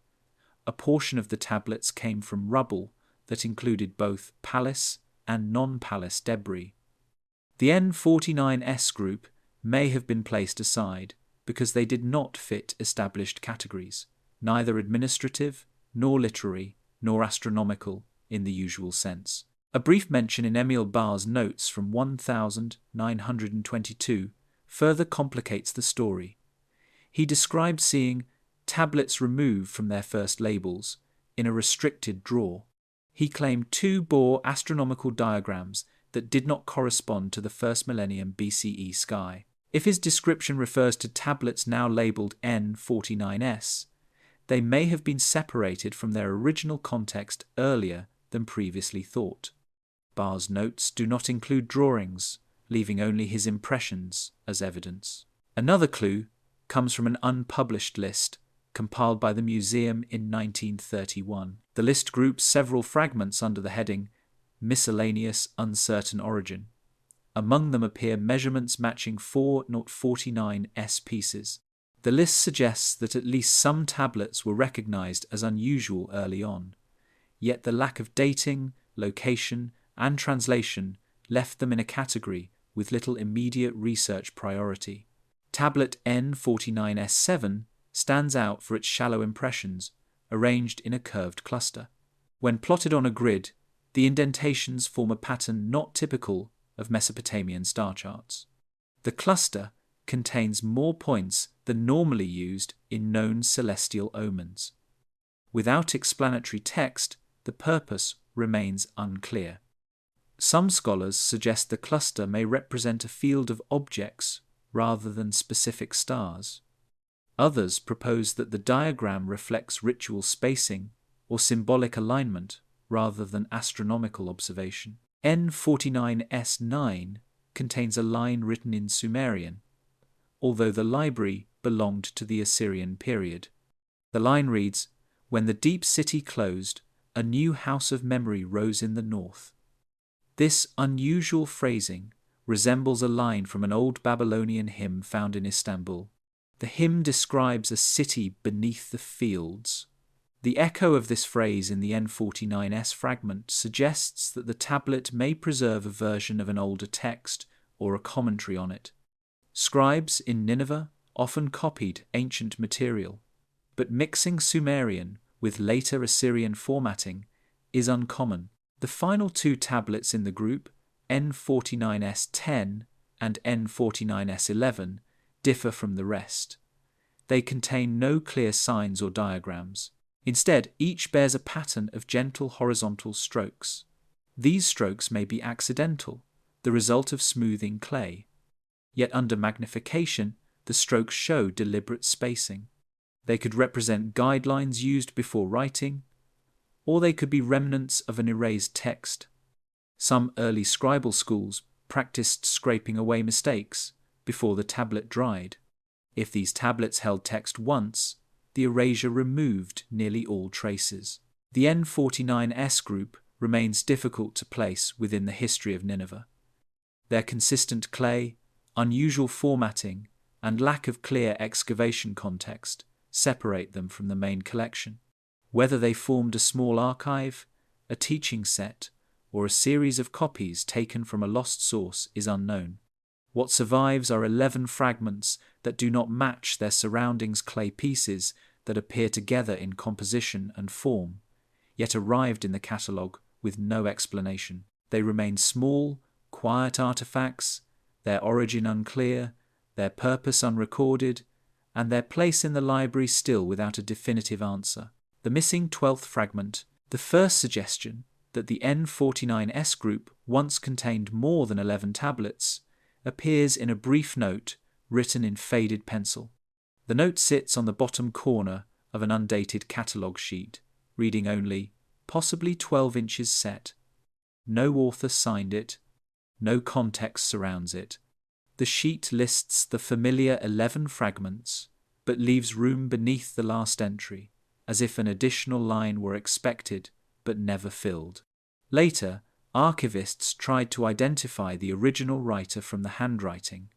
A portion of the tablets came from rubble that included both palace and non-palace debris. The N49S group may have been placed aside because they did not fit established categories, neither administrative, nor literary, nor astronomical in the usual sense. A brief mention in Emil Barr's notes from 1922 further complicates the story. He described seeing tablets removed from their first labels in a restricted drawer. He claimed 2 bore astronomical diagrams that did not correspond to the first millennium BCE sky. If his description refers to tablets now labelled N49S, they may have been separated from their original context earlier than previously thought. Barr's notes do not include drawings, leaving only his impressions as evidence. Another clue comes from an unpublished list compiled by the museum in 1931. The list groups several fragments under the heading Miscellaneous Uncertain Origin. Among them appear measurements matching 4 49S pieces. The list suggests that at least some tablets were recognized as unusual early on, yet the lack of dating, location, and translation left them in a category with little immediate research priority. Tablet N49S7 stands out for its shallow impressions, arranged in a curved cluster. When plotted on a grid, the indentations form a pattern not typical of Mesopotamian star charts. The cluster contains more points than normally used in known celestial omens. Without explanatory text, the purpose remains unclear. Some scholars suggest the cluster may represent a field of objects rather than specific stars. Others propose that the diagram reflects ritual spacing or symbolic alignment rather than astronomical observation. N49S9 contains a line written in Sumerian, although the library belonged to the Assyrian period. The line reads, "When the deep city closed, a new house of memory rose in the north." This unusual phrasing resembles a line from an old Babylonian hymn found in Istanbul. The hymn describes a city beneath the fields. The echo of this phrase in the N49S fragment suggests that the tablet may preserve a version of an older text or a commentary on it. Scribes in Nineveh often copied ancient material, but mixing Sumerian with later Assyrian formatting is uncommon. The final 2 tablets in the group, N49S10 and N49S11, differ from the rest. They contain no clear signs or diagrams. Instead, each bears a pattern of gentle horizontal strokes. These strokes may be accidental, the result of smoothing clay. Yet under magnification, the strokes show deliberate spacing. They could represent guidelines used before writing, or they could be remnants of an erased text. Some early scribal schools practiced scraping away mistakes before the tablet dried. If these tablets held text once, the erasure removed nearly all traces. The N49S group remains difficult to place within the history of Nineveh. Their consistent clay, unusual formatting, and lack of clear excavation context separate them from the main collection. Whether they formed a small archive, a teaching set, or a series of copies taken from a lost source is unknown. What survives are 11 fragments that do not match their surroundings clay pieces that appear together in composition and form, yet arrived in the catalogue with no explanation. They remain small, quiet artifacts, their origin unclear, their purpose unrecorded, and their place in the library still without a definitive answer. The missing 12th fragment, the first suggestion that the N49S group once contained more than 11 tablets appears in a brief note written in faded pencil. The note sits on the bottom corner of an undated catalogue sheet, reading only, possibly 12 inches set. No author signed it, no context surrounds it. The sheet lists the familiar 11 fragments, but leaves room beneath the last entry, as if an additional line were expected but never filled. Later, archivists tried to identify the original writer from the handwriting,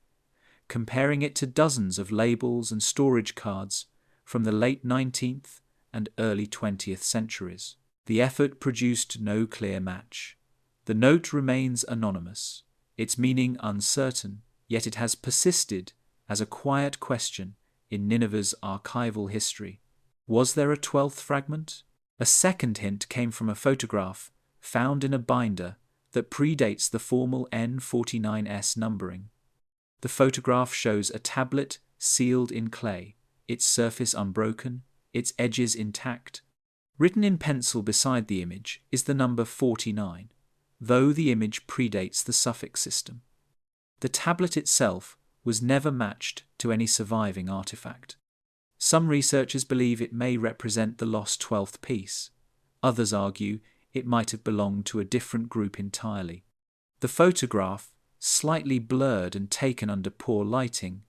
comparing it to dozens of labels and storage cards from the late 19th and early 20th centuries. The effort produced no clear match. The note remains anonymous, its meaning uncertain, yet it has persisted as a quiet question in Nineveh's archival history. Was there a 12th fragment? A second hint came from a photograph found in a binder that predates the formal N49S numbering. The photograph shows a tablet sealed in clay, its surface unbroken, its edges intact. Written in pencil beside the image is the number 49, though the image predates the suffix system. The tablet itself was never matched to any surviving artifact. Some researchers believe it may represent the lost 12th piece. Others argue it might have belonged to a different group entirely. The photograph, slightly blurred and taken under poor lighting,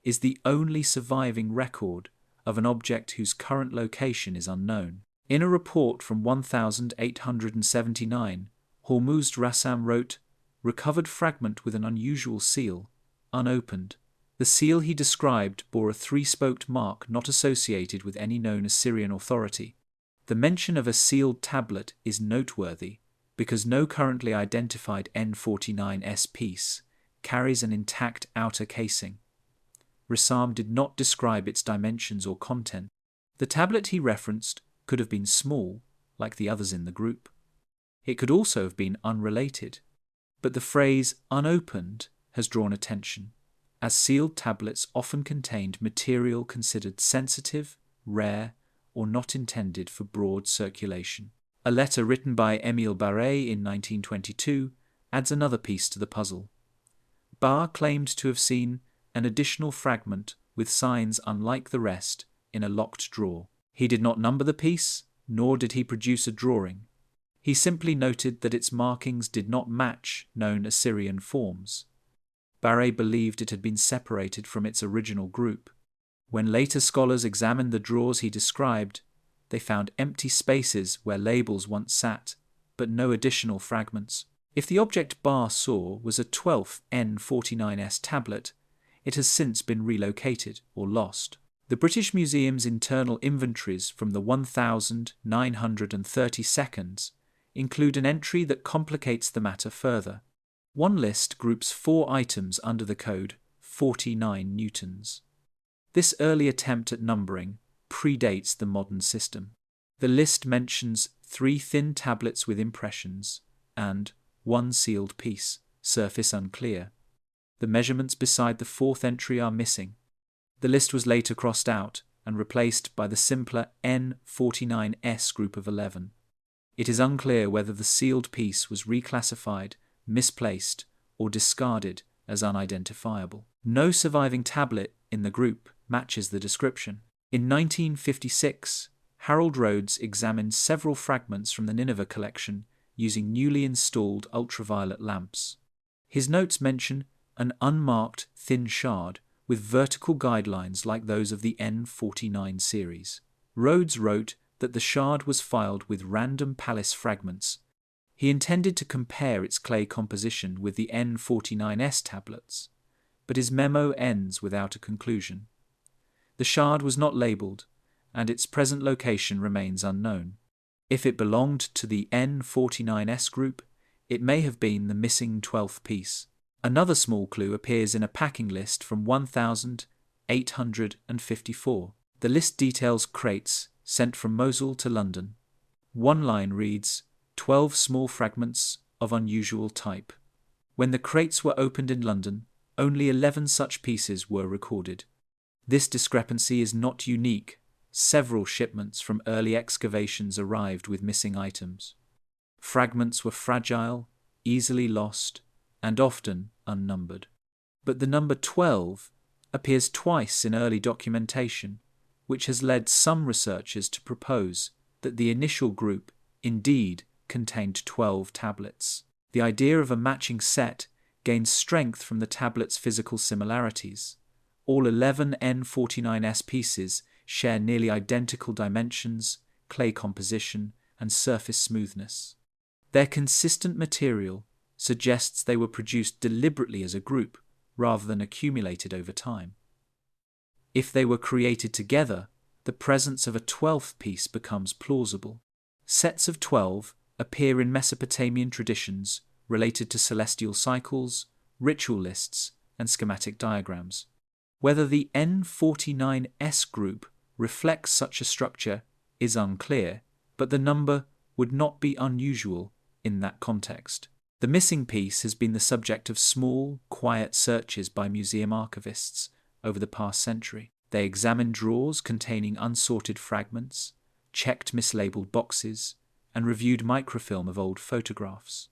is the only surviving record of an object whose current location is unknown. In a report from 1879, Hormuzd Rassam wrote, "Recovered fragment with an unusual seal, unopened." The seal he described bore a 3-spoked mark not associated with any known Assyrian authority. The mention of a sealed tablet is noteworthy because no currently identified N49S piece carries an intact outer casing. Rassam did not describe its dimensions or content. The tablet he referenced could have been small, like the others in the group. It could also have been unrelated, but the phrase unopened has drawn attention, as sealed tablets often contained material considered sensitive, rare, or not intended for broad circulation. A letter written by Émile Barré in 1922 adds another piece to the puzzle. Barr claimed to have seen an additional fragment with signs unlike the rest in a locked drawer. He did not number the piece, nor did he produce a drawing. He simply noted that its markings did not match known Assyrian forms. Barré believed it had been separated from its original group. When later scholars examined the drawers he described, they found empty spaces where labels once sat, but no additional fragments. If the object Barr saw was a 12th N49S tablet, it has since been relocated or lost. The British Museum's internal inventories from the 1932 include an entry that complicates the matter further. One list groups 4 items under the code 49 newtons. This early attempt at numbering predates the modern system. The list mentions 3 thin tablets with impressions and 1 sealed piece, surface unclear. The measurements beside the 4th entry are missing. The list was later crossed out and replaced by the simpler N49S group of 11. It is unclear whether the sealed piece was reclassified, misplaced, or discarded as unidentifiable. No surviving tablet in the group matches the description. In 1956, Harold Rhodes examined several fragments from the Nineveh collection using newly installed ultraviolet lamps. His notes mention an unmarked thin shard with vertical guidelines like those of the N49 series. Rhodes wrote that the shard was filed with random palace fragments. He intended to compare its clay composition with the N49S tablets, but his memo ends without a conclusion. The shard was not labelled, and its present location remains unknown. If it belonged to the N49S group, it may have been the missing 12th piece. Another small clue appears in a packing list from 1854. The list details crates sent from Mosul to London. One line reads, 12 small fragments of unusual type. When the crates were opened in London, only 11 such pieces were recorded. This discrepancy is not unique. Several shipments from early excavations arrived with missing items. Fragments were fragile, easily lost, and often unnumbered. But the number 12 appears twice in early documentation, which has led some researchers to propose that the initial group indeed contained 12 tablets. The idea of a matching set gains strength from the tablets' physical similarities. All 11 N49S pieces share nearly identical dimensions, clay composition, and surface smoothness. Their consistent material suggests they were produced deliberately as a group rather than accumulated over time. If they were created together, the presence of a 12th piece becomes plausible. Sets of 12 appear in Mesopotamian traditions related to celestial cycles, ritual lists, and schematic diagrams. Whether the N49S group reflects such a structure is unclear, but the number would not be unusual in that context. The missing piece has been the subject of small, quiet searches by museum archivists over the past century. They examined drawers containing unsorted fragments, checked mislabeled boxes, and reviewed microfilm of old photographs.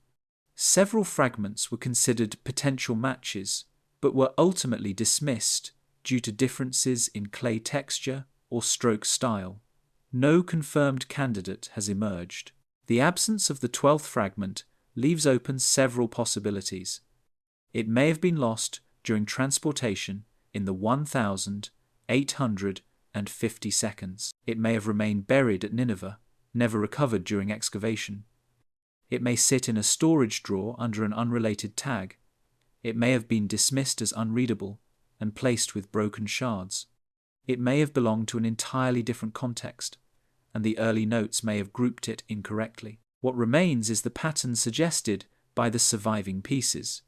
Several fragments were considered potential matches, but were ultimately dismissed due to differences in clay texture or stroke style. No confirmed candidate has emerged. The absence of the 12th fragment leaves open several possibilities. It may have been lost during transportation in the 1,850 seconds. It may have remained buried at Nineveh, never recovered during excavation. It may sit in a storage drawer under an unrelated tag. It may have been dismissed as unreadable and placed with broken shards. It may have belonged to an entirely different context, and the early notes may have grouped it incorrectly. What remains is the pattern suggested by the surviving pieces.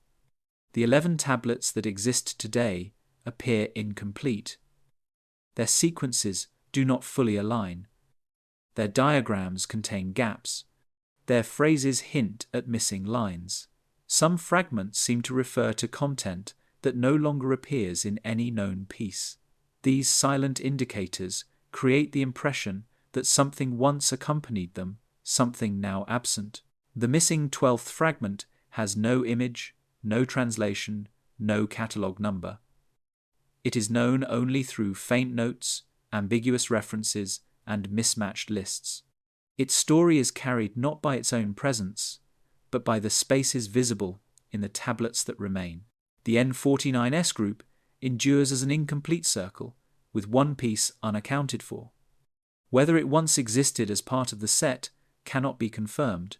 The 11 tablets that exist today appear incomplete. Their sequences do not fully align. Their diagrams contain gaps. Their phrases hint at missing lines. Some fragments seem to refer to content that no longer appears in any known piece. These silent indicators create the impression that something once accompanied them, something now absent. The missing 12th fragment has no image, no translation, no catalogue number. It is known only through faint notes, ambiguous references, and mismatched lists. Its story is carried not by its own presence, but by the spaces visible in the tablets that remain. The N49S group endures as an incomplete circle, with one piece unaccounted for. Whether it once existed as part of the set cannot be confirmed,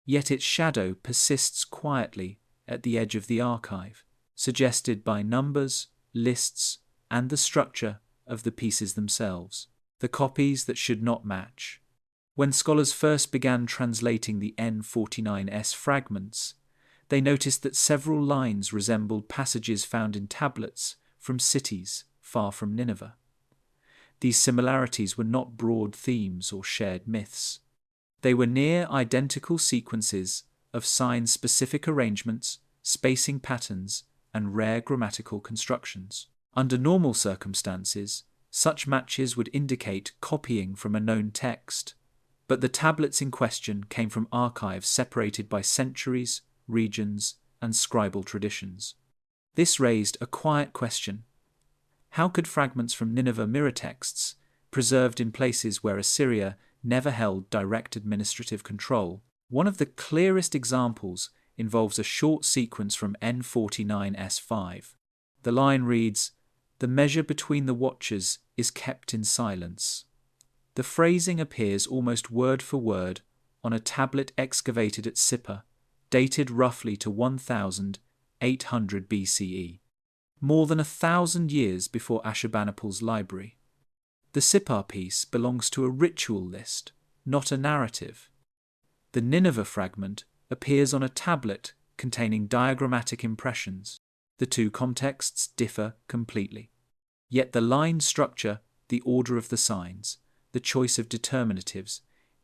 yet its shadow persists quietly at the edge of the archive, suggested by numbers, lists, and the structure of the pieces themselves, the copies that should not match. When scholars first began translating the N49S fragments, they noticed that several lines resembled passages found in tablets from cities far from Nineveh. These similarities were not broad themes or shared myths. They were near identical sequences of sign-specific arrangements, spacing patterns, and rare grammatical constructions. Under normal circumstances, such matches would indicate copying from a known text, but the tablets in question came from archives separated by centuries, regions, and scribal traditions. This raised a quiet question. How could fragments from Nineveh mirror texts, preserved in places where Assyria never held direct administrative control? One of the clearest examples involves a short sequence from N49S5. The line reads, "The measure between the watchers is kept in silence." The phrasing appears almost word for word on a tablet excavated at Sippar, dated roughly to 1,800 BCE, more than 1,000 years before Ashurbanipal's library. The Sippar piece belongs to a ritual list, not a narrative. The Nineveh fragment appears on a tablet containing diagrammatic impressions. The two contexts differ completely. Yet the line structure, the order of the signs, the choice of determinatives,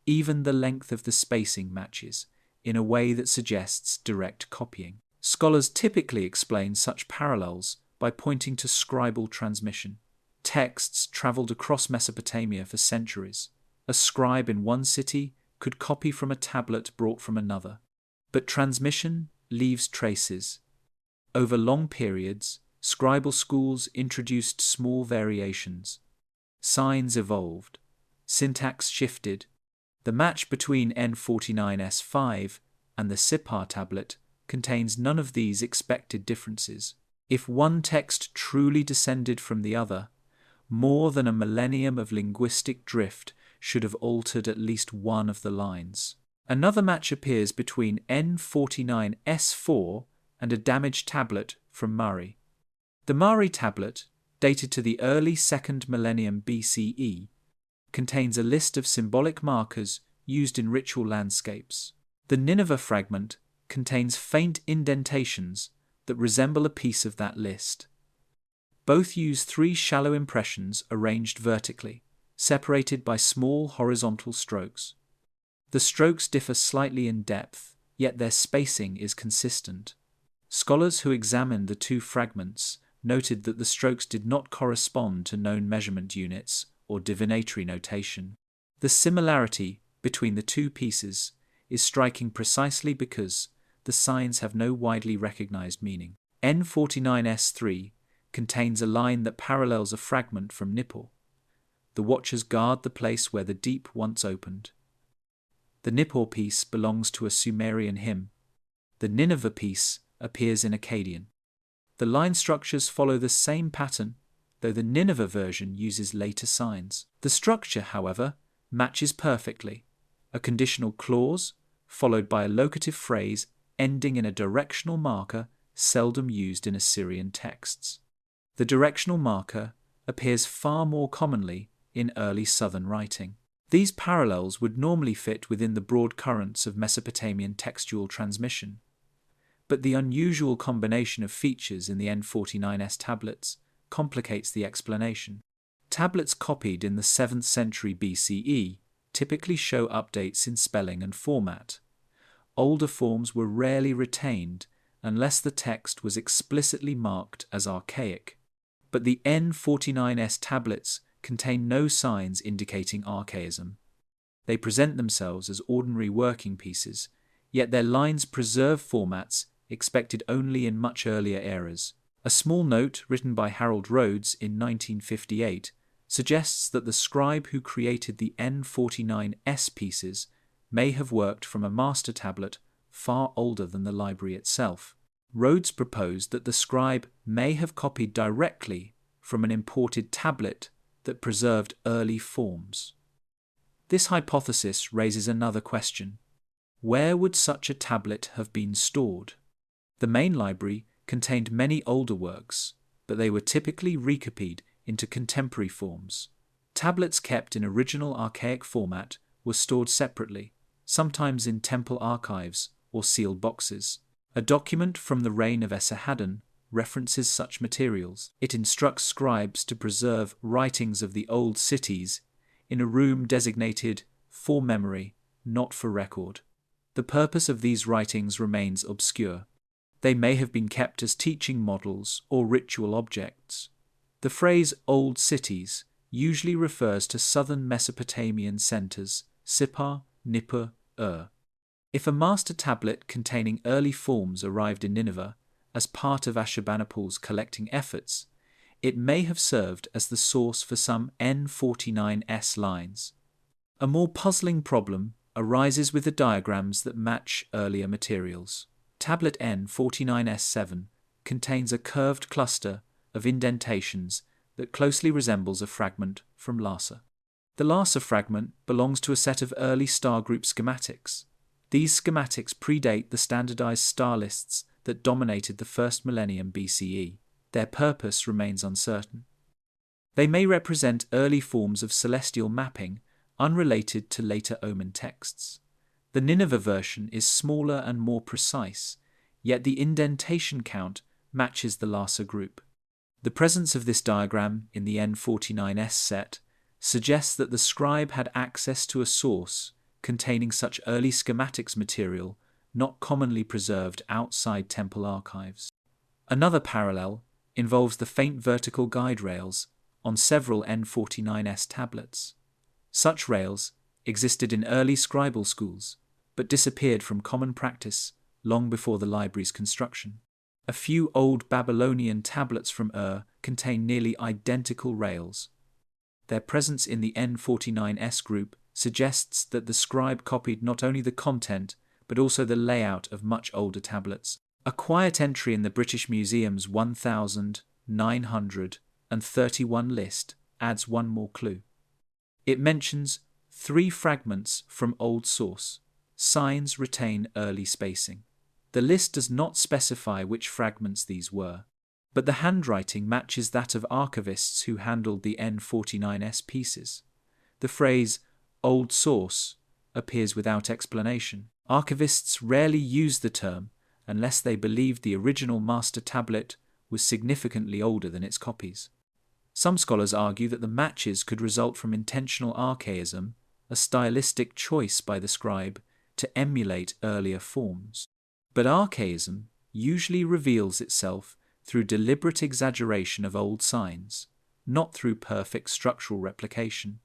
even the length of the spacing matches, in a way that suggests direct copying. Scholars typically explain such parallels by pointing to scribal transmission. Texts travelled across Mesopotamia for centuries. A scribe in one city could copy from a tablet brought from another. But transmission leaves traces. Over long periods, scribal schools introduced small variations. Signs evolved. Syntax shifted. The match between N49S5 and the Sipar tablet contains none of these expected differences. If one text truly descended from the other, more than a millennium of linguistic drift should have altered at least one of the lines. Another match appears between N49S4 and a damaged tablet from Mari. The Mari tablet, dated to the early 2nd millennium BCE, contains a list of symbolic markers used in ritual landscapes. The Nineveh fragment contains faint indentations that resemble a piece of that list. Both use 3 shallow impressions arranged vertically, separated by small horizontal strokes. The strokes differ slightly in depth, yet their spacing is consistent. Scholars who examined the 2 fragments noted that the strokes did not correspond to known measurement units or divinatory notation. The similarity between the 2 pieces is striking precisely because the signs have no widely recognized meaning. N49S3 contains a line that parallels a fragment from Nippur. The watchers guard the place where the deep once opened. The Nippur piece belongs to a Sumerian hymn. The Nineveh piece appears in Akkadian. The line structures follow the same pattern, though the Nineveh version uses later signs. The structure, however, matches perfectly. A conditional clause, followed by a locative phrase ending in a directional marker seldom used in Assyrian texts. The directional marker appears far more commonly in early southern writing. These parallels would normally fit within the broad currents of Mesopotamian textual transmission, but the unusual combination of features in the N49S tablets complicates the explanation. Tablets copied in the 7th century BCE typically show updates in spelling and format. Older forms were rarely retained unless the text was explicitly marked as archaic. But the N49S tablets contain no signs indicating archaism. They present themselves as ordinary working pieces, yet their lines preserve formats expected only in much earlier eras. A small note written by Harold Rhodes in 1958 suggests that the scribe who created the N49S pieces may have worked from a master tablet far older than the library itself. Rhodes proposed that the scribe may have copied directly from an imported tablet that preserved early forms. This hypothesis raises another question. Where would such a tablet have been stored? The main library contained many older works, but they were typically recopied into contemporary forms. Tablets kept in original archaic format were stored separately, sometimes in temple archives or sealed boxes. A document from the reign of Esarhaddon references such materials. It instructs scribes to preserve writings of the old cities in a room designated for memory, not for record. The purpose of these writings remains obscure. They may have been kept as teaching models or ritual objects. The phrase old cities usually refers to southern Mesopotamian centers, Sippar, Nippur, If a master tablet containing early forms arrived in Nineveh as part of Ashurbanipal's collecting efforts, it may have served as the source for some N49S lines. A more puzzling problem arises with the diagrams that match earlier materials. Tablet N49S7 contains a curved cluster of indentations that closely resembles a fragment from Lhasa. The Lhasa fragment belongs to a set of early star group schematics. These schematics predate the standardized star lists that dominated the 1st millennium BCE. Their purpose remains uncertain. They may represent early forms of celestial mapping unrelated to later omen texts. The Nineveh version is smaller and more precise, yet the indentation count matches the Lhasa group. The presence of this diagram in the N49S set suggests that the scribe had access to a source containing such early schematics material not commonly preserved outside temple archives. Another parallel involves the faint vertical guide rails on several N49S tablets. Such rails, existed in early scribal schools, but disappeared from common practice long before the library's construction. A few old Babylonian tablets from Ur contain nearly identical rails. Their presence in the N49S group suggests that the scribe copied not only the content but also the layout of much older tablets. A quiet entry in the British Museum's 1931 list adds one more clue. It mentions 3 fragments from old source. Signs retain early spacing. The list does not specify which fragments these were, but the handwriting matches that of archivists who handled the N49S pieces. The phrase old source appears without explanation. Archivists rarely use the term unless they believed the original master tablet was significantly older than its copies. Some scholars argue that the matches could result from intentional archaism, a stylistic choice by the scribe to emulate earlier forms. But archaism usually reveals itself through deliberate exaggeration of old signs, not through perfect structural replication.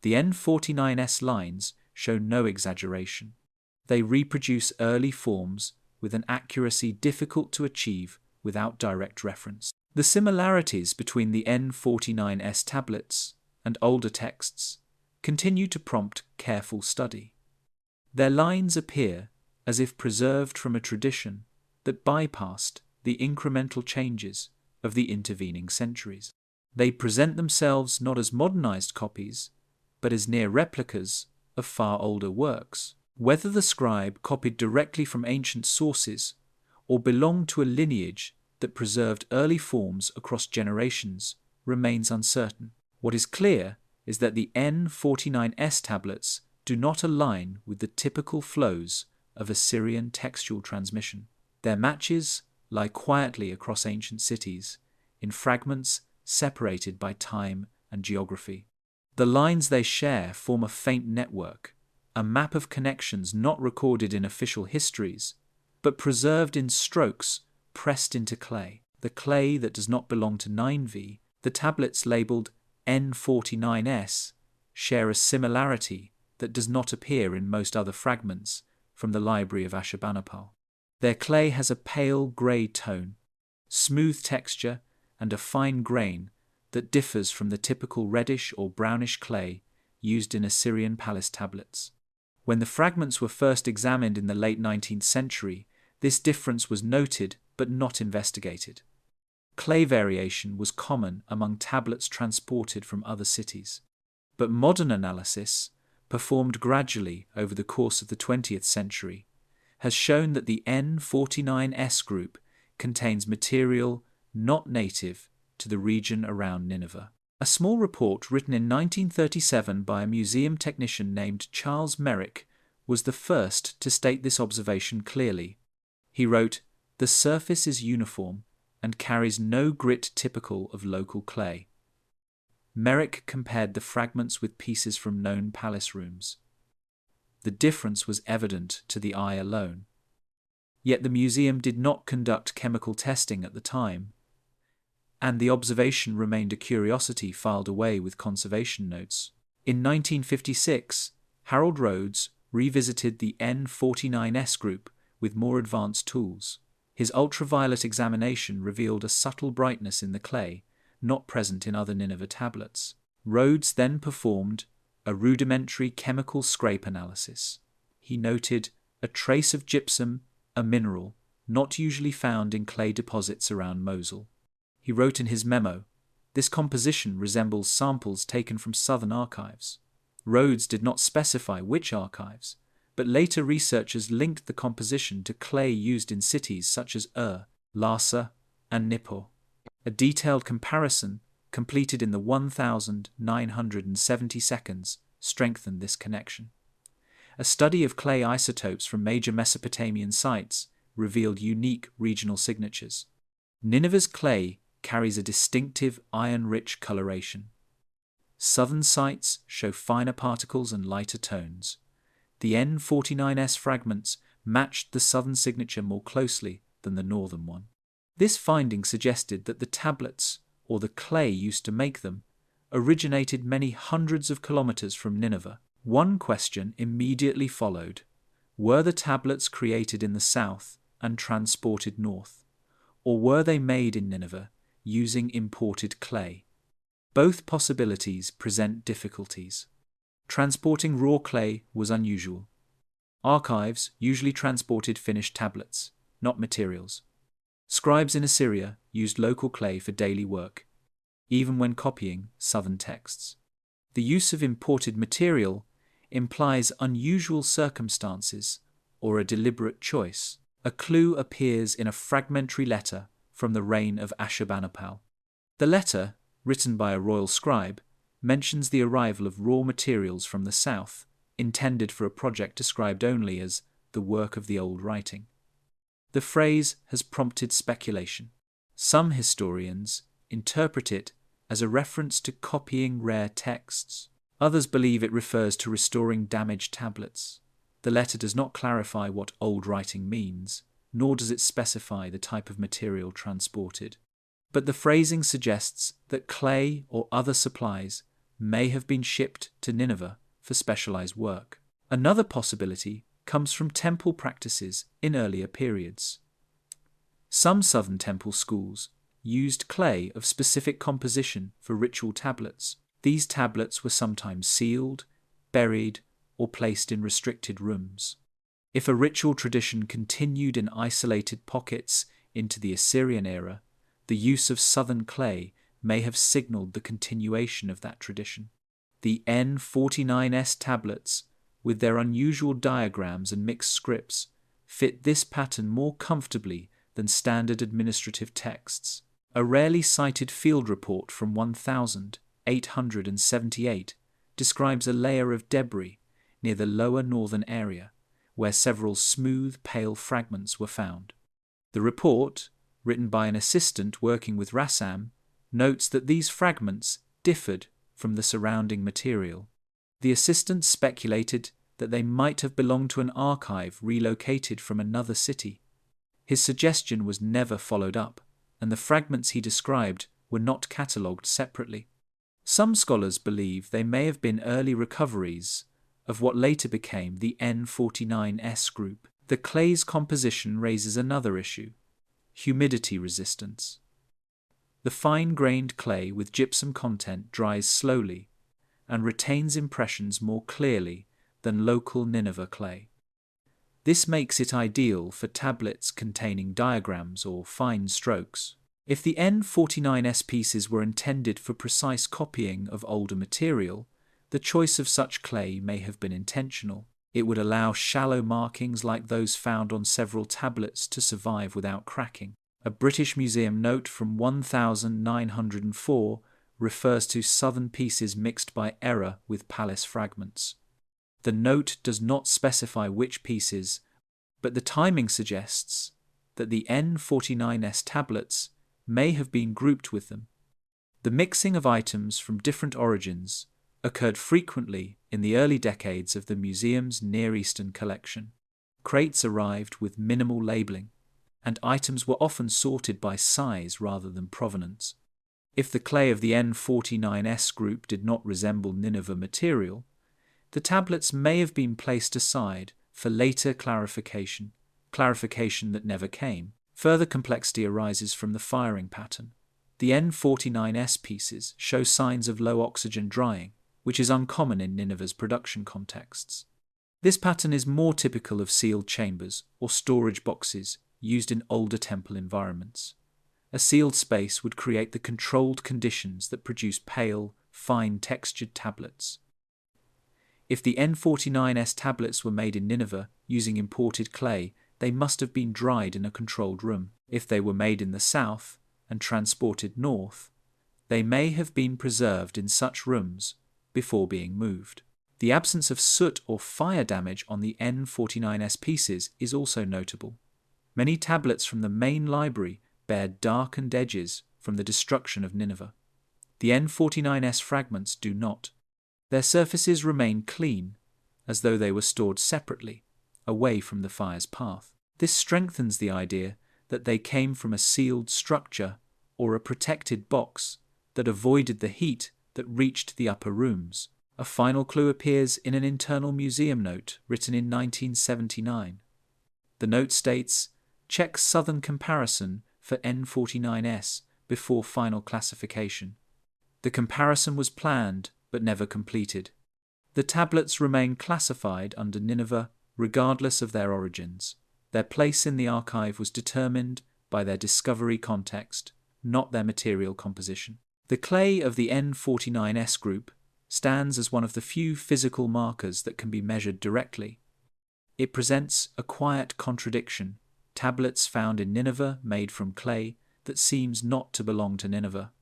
The N49S lines show no exaggeration. They reproduce early forms with an accuracy difficult to achieve without direct reference. The similarities between the N49S tablets and older texts continue to prompt careful study. Their lines appear as if preserved from a tradition that bypassed the incremental changes of the intervening centuries. They present themselves not as modernized copies, but as near replicas of far older works. Whether the scribe copied directly from ancient sources or belonged to a lineage that preserved early forms across generations remains uncertain. What is clear is that the N49S tablets do not align with the typical flows of Assyrian textual transmission. Their matches lie quietly across ancient cities, in fragments separated by time and geography. The lines they share form a faint network, a map of connections not recorded in official histories, but preserved in strokes pressed into clay. The clay that does not belong to Nineveh, the tablets labelled N49S, share a similarity that does not appear in most other fragments from the Library of Ashurbanipal. Their clay has a pale grey tone, smooth texture, and a fine grain that differs from the typical reddish or brownish clay used in Assyrian palace tablets. When the fragments were first examined in the late 19th century, this difference was noted but not investigated. Clay variation was common among tablets transported from other cities, but modern analysis, performed gradually over the course of the 20th century, has shown that the N49S group contains material not native to the region around Nineveh. A small report written in 1937 by a museum technician named Charles Merrick was the first to state this observation clearly. He wrote, "The surface is uniform and carries no grit typical of local clay." Merrick compared the fragments with pieces from known palace rooms. The difference was evident to the eye alone. Yet the museum did not conduct chemical testing at the time, and the observation remained a curiosity filed away with conservation notes. In 1956, Harold Rhodes revisited the N49S group with more advanced tools. His ultraviolet examination revealed a subtle brightness in the clay, not present in other Nineveh tablets. Rhodes then performed a rudimentary chemical scrape analysis. He noted a trace of gypsum, a mineral not usually found in clay deposits around Mosul. He wrote in his memo, "This composition resembles samples taken from southern archives." Rhodes did not specify which archives, but later researchers linked the composition to clay used in cities such as Ur, Larsa, and Nippur. A detailed comparison, completed in the 1970 seconds, strengthened this connection. A study of clay isotopes from major Mesopotamian sites revealed unique regional signatures. Nineveh's clay carries a distinctive iron-rich coloration. Southern sites show finer particles and lighter tones. The N49S fragments matched the southern signature more closely than the northern one. This finding suggested that the tablets, or the clay used to make them, originated many hundreds of kilometers from Nineveh. One question immediately followed. Were the tablets created in the south and transported north, or were they made in Nineveh using imported clay? Both possibilities present difficulties. Transporting raw clay was unusual. Archives usually transported finished tablets, not materials. Scribes in Assyria used local clay for daily work, even when copying southern texts. The use of imported material implies unusual circumstances or a deliberate choice. A clue appears in a fragmentary letter from the reign of Ashurbanipal. The letter, written by a royal scribe, mentions the arrival of raw materials from the south, intended for a project described only as the work of the old writing. The phrase has prompted speculation. Some historians interpret it as a reference to copying rare texts. Others believe it refers to restoring damaged tablets. The letter does not clarify what old writing means, nor does it specify the type of material transported. But the phrasing suggests that clay or other supplies may have been shipped to Nineveh for specialized work. Another possibility comes from temple practices in earlier periods. Some southern temple schools used clay of specific composition for ritual tablets. These tablets were sometimes sealed, buried, or placed in restricted rooms. If a ritual tradition continued in isolated pockets into the Assyrian era, the use of southern clay may have signaled the continuation of that tradition. The N49S tablets, with their unusual diagrams and mixed scripts, fit this pattern more comfortably than standard administrative texts. A rarely cited field report from 1878 describes a layer of debris near the lower northern area, where several smooth, pale fragments were found. The report, written by an assistant working with Rassam, notes that these fragments differed from the surrounding material. The assistant speculated that they might have belonged to an archive relocated from another city. His suggestion was never followed up, and the fragments he described were not catalogued separately. Some scholars believe they may have been early recoveries of what later became the N49S group. The clay's composition raises another issue: humidity resistance. The fine-grained clay with gypsum content dries slowly and retains impressions more clearly than local Nineveh clay. This makes it ideal for tablets containing diagrams or fine strokes. If the N49S pieces were intended for precise copying of older material, the choice of such clay may have been intentional. It would allow shallow markings like those found on several tablets to survive without cracking. A British Museum note from 1904 refers to southern pieces mixed by error with palace fragments. The note does not specify which pieces, but the timing suggests that the N49S tablets may have been grouped with them. The mixing of items from different origins occurred frequently in the early decades of the museum's Near Eastern collection. Crates arrived with minimal labeling, and items were often sorted by size rather than provenance. If the clay of the N49S group did not resemble Nineveh material, the tablets may have been placed aside for later clarification that never came. Further complexity arises from the firing pattern. The N49S pieces show signs of low oxygen drying, which is uncommon in Nineveh's production contexts. This pattern is more typical of sealed chambers or storage boxes used in older temple environments. A sealed space would create the controlled conditions that produce pale, fine textured tablets. If the N49S tablets were made in Nineveh using imported clay, they must have been dried in a controlled room. If they were made in the south and transported north, they may have been preserved in such rooms before being moved. The absence of soot or fire damage on the N49S pieces is also notable. Many tablets from the main library bear darkened edges from the destruction of Nineveh. The N49S fragments do not. Their surfaces remain clean, as though they were stored separately, away from the fire's path. This strengthens the idea that they came from a sealed structure or a protected box that avoided the heat that reached the upper rooms. A final clue appears in an internal museum note written in 1979. The note states, "Check southern comparison for N49S before final classification." The comparison was planned but never completed. The tablets remain classified under Nineveh regardless of their origins. Their place in the archive was determined by their discovery context, not their material composition. The clay of the N49S group stands as one of the few physical markers that can be measured directly. It presents a quiet contradiction: tablets found in Nineveh made from clay that seems not to belong to Nineveh.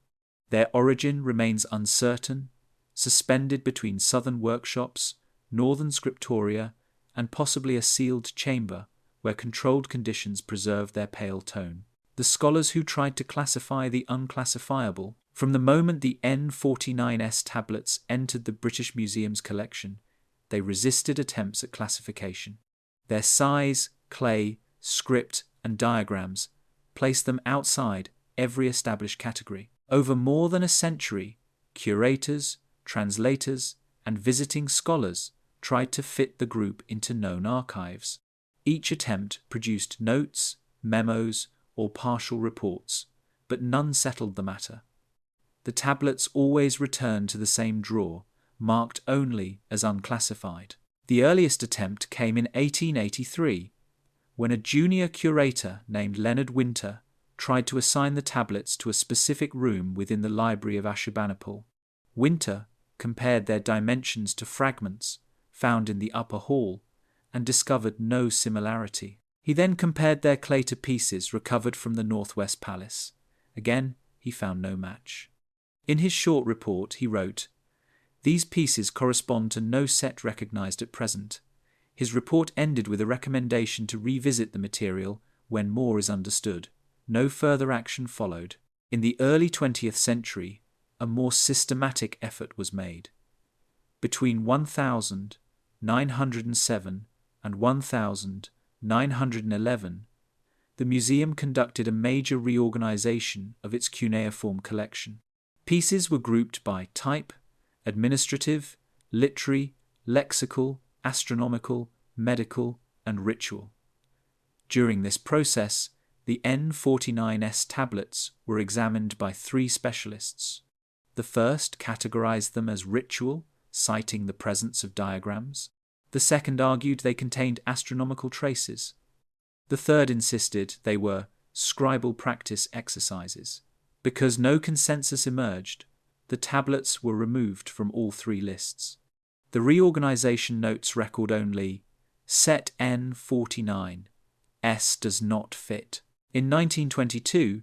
Their origin remains uncertain, suspended between southern workshops, northern scriptoria, and possibly a sealed chamber where controlled conditions preserve their pale tone. The scholars who tried to classify the unclassifiable, from the moment the N49S tablets entered the British Museum's collection, they resisted attempts at classification. Their size, clay, script, and diagrams placed them outside every established category. Over more than a century, curators, translators, and visiting scholars tried to fit the group into known archives. Each attempt produced notes, memos, or partial reports, but none settled the matter. The tablets always returned to the same drawer, marked only as unclassified. The earliest attempt came in 1883, when a junior curator named Leonard Winter tried to assign the tablets to a specific room within the Library of Ashurbanipal. Winter compared their dimensions to fragments found in the upper hall and discovered no similarity. He then compared their clay to pieces recovered from the Northwest Palace. Again, he found no match. In his short report, he wrote, "These pieces correspond to no set recognized at present." His report ended with a recommendation to revisit the material when more is understood. No further action followed. In the early 20th century, a more systematic effort was made. Between 1907 and 1911, the museum conducted a major reorganization of its cuneiform collection. Pieces were grouped by type, administrative, literary, lexical, astronomical, medical, and ritual. During this process, the N49S tablets were examined by 3 specialists. The first categorized them as ritual, citing the presence of diagrams. The second argued they contained astronomical traces. The third insisted they were scribal practice exercises. Because no consensus emerged, the tablets were removed from all 3 lists. The reorganization notes record only set N49, S does not fit. In 1922,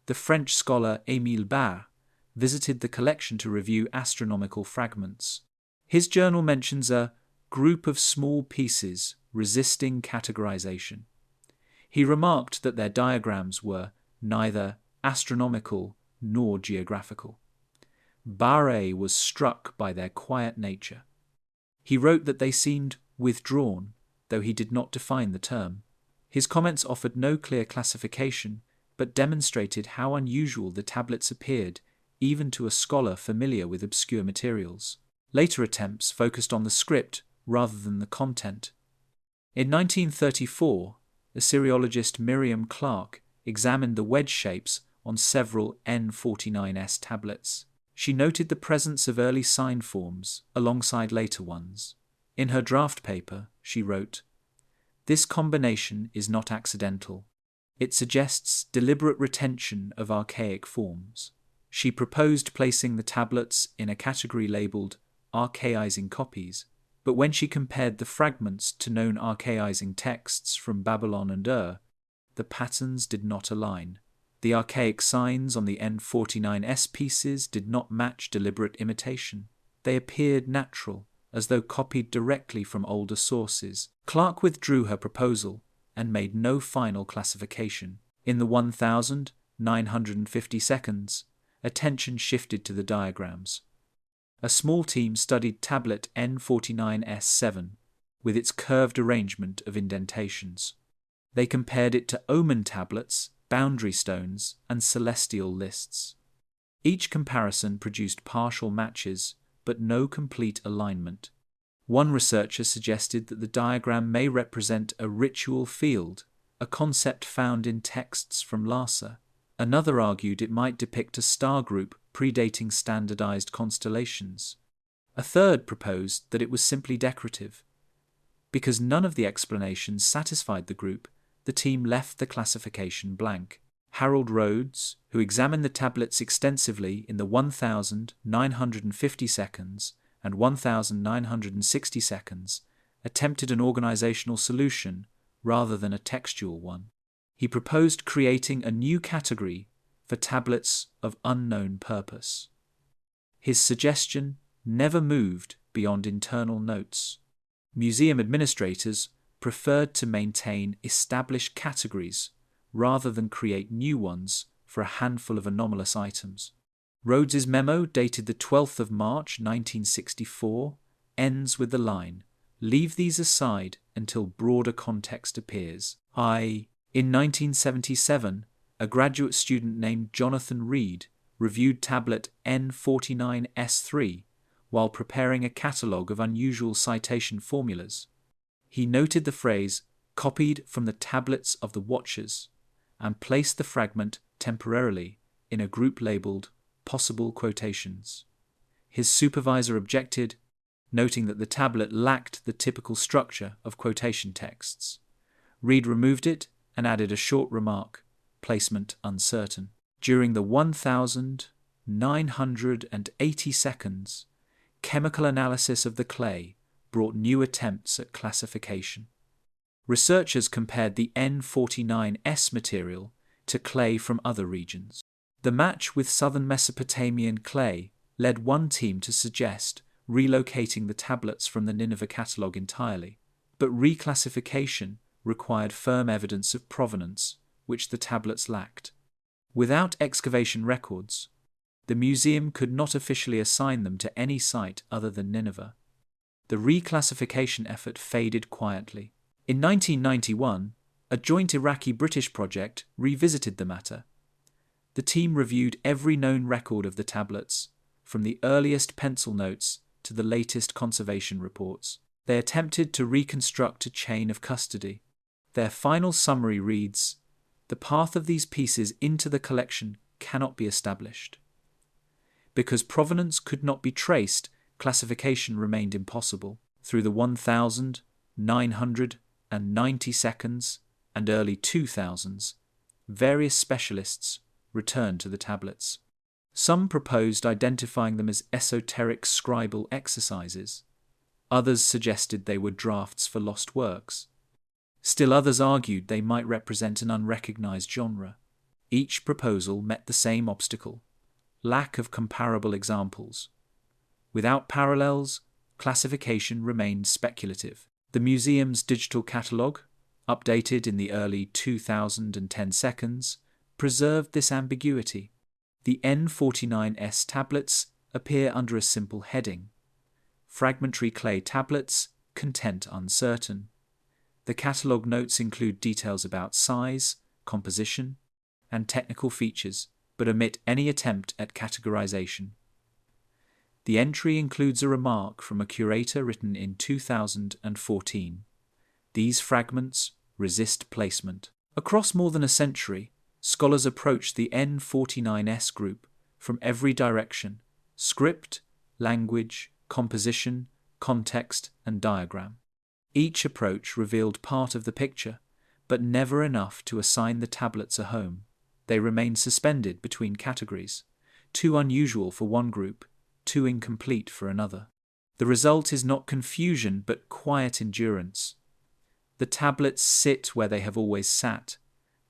the French scholar Émile Barre visited the collection to review astronomical fragments. His journal mentions a group of small pieces resisting categorization. He remarked that their diagrams were neither astronomical nor geographical. Barre was struck by their quiet nature. He wrote that they seemed withdrawn, though he did not define the term. His comments offered no clear classification, but demonstrated how unusual the tablets appeared even to a scholar familiar with obscure materials. Later attempts focused on the script rather than the content. In 1934, Assyriologist Miriam Clark examined the wedge shapes on several N49S tablets. She noted the presence of early sign forms alongside later ones. In her draft paper, she wrote, "This combination is not accidental. It suggests deliberate retention of archaic forms." She proposed placing the tablets in a category labeled archaizing copies, but when she compared the fragments to known archaizing texts from Babylon and Ur, the patterns did not align. The archaic signs on the N49S pieces did not match deliberate imitation. They appeared natural, as though copied directly from older sources. Clark withdrew her proposal and made no final classification. In the 1950 seconds, attention shifted to the diagrams. A small team studied tablet N49S7 with its curved arrangement of indentations. They compared it to omen tablets, boundary stones, and celestial lists. Each comparison produced partial matches, but no complete alignment. One researcher suggested that the diagram may represent a ritual field, a concept found in texts from Lhasa. Another argued it might depict a star group predating standardized constellations. A third proposed that it was simply decorative. Because none of the explanations satisfied the group, the team left the classification blank. Harold Rhodes, who examined the tablets extensively in the 1,950 seconds and 1,960 seconds, attempted an organizational solution rather than a textual one. He proposed creating a new category for tablets of unknown purpose. His suggestion never moved beyond internal notes. Museum administrators preferred to maintain established categories rather than create new ones for a handful of anomalous items. Rhodes's memo, dated the 12th of March 1964, ends with the line, "Leave these aside until broader context appears." In 1977, a graduate student named Jonathan Reed reviewed tablet N49S3 while preparing a catalogue of unusual citation formulas. He noted the phrase "copied from the tablets of the Watchers" and placed the fragment temporarily in a group labelled "possible quotations." His supervisor objected, noting that the tablet lacked the typical structure of quotation texts. Reed removed it and added a short remark, "placement uncertain." During the 1,980 seconds, chemical analysis of the clay brought new attempts at classification. Researchers compared the N49S material to clay from other regions. The match with southern Mesopotamian clay led one team to suggest relocating the tablets from the Nineveh catalogue entirely, but reclassification required firm evidence of provenance, which the tablets lacked. Without excavation records, the museum could not officially assign them to any site other than Nineveh. The reclassification effort faded quietly. In 1991, a joint Iraqi-British project revisited the matter. The team reviewed every known record of the tablets, from the earliest pencil notes to the latest conservation reports. They attempted to reconstruct a chain of custody. Their final summary reads, "The path of these pieces into the collection cannot be established." Because provenance could not be traced, classification remained impossible. Through the 1,990 seconds and early 2000s, various specialists returned to the tablets. Some proposed identifying them as esoteric scribal exercises. Others suggested they were drafts for lost works. Still others argued they might represent an unrecognized genre. Each proposal met the same obstacle: lack of comparable examples. Without parallels, classification remained speculative. The museum's digital catalogue, updated in the early 2010 seconds, preserved this ambiguity. The N49S tablets appear under a simple heading: Fragmentary clay tablets, content uncertain. The catalogue notes include details about size, composition, and technical features, but omit any attempt at categorization. The entry includes a remark from a curator written in 2014. These fragments resist placement. Across more than a century, scholars approached the N49S group from every direction: script, language, composition, context, and diagram. Each approach revealed part of the picture, but never enough to assign the tablets a home. They remained suspended between categories, too unusual for one group, too incomplete for another. The result is not confusion, but quiet endurance. The tablets sit where they have always sat,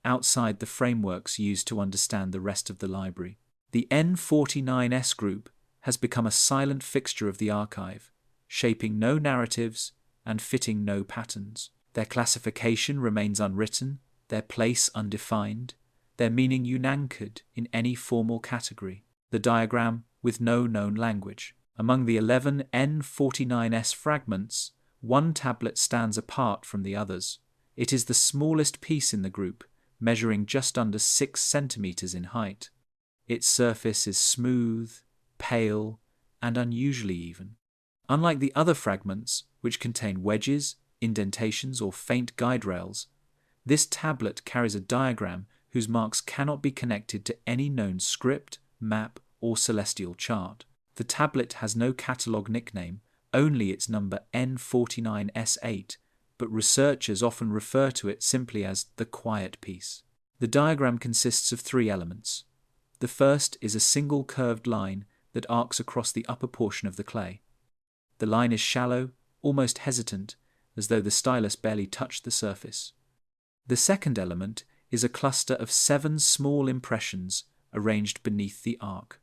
outside the frameworks used to understand the rest of the library. The N49S group has become a silent fixture of the archive, shaping no narratives and fitting no patterns. Their classification remains unwritten, their place undefined, their meaning unanchored in any formal category. The diagram with no known language. Among the 11 N49S fragments, one tablet stands apart from the others. It is the smallest piece in the group, measuring just under 6 centimeters in height. Its surface is smooth, pale, and unusually even. Unlike the other fragments, which contain wedges, indentations, or faint guide rails, this tablet carries a diagram whose marks cannot be connected to any known script, map, or celestial chart. The tablet has no catalogue nickname, only its number N49S8, but researchers often refer to it simply as the quiet piece. The diagram consists of 3 elements. The first is a single curved line that arcs across the upper portion of the clay. The line is shallow, almost hesitant, as though the stylus barely touched the surface. The second element is a cluster of 7 small impressions arranged beneath the arc.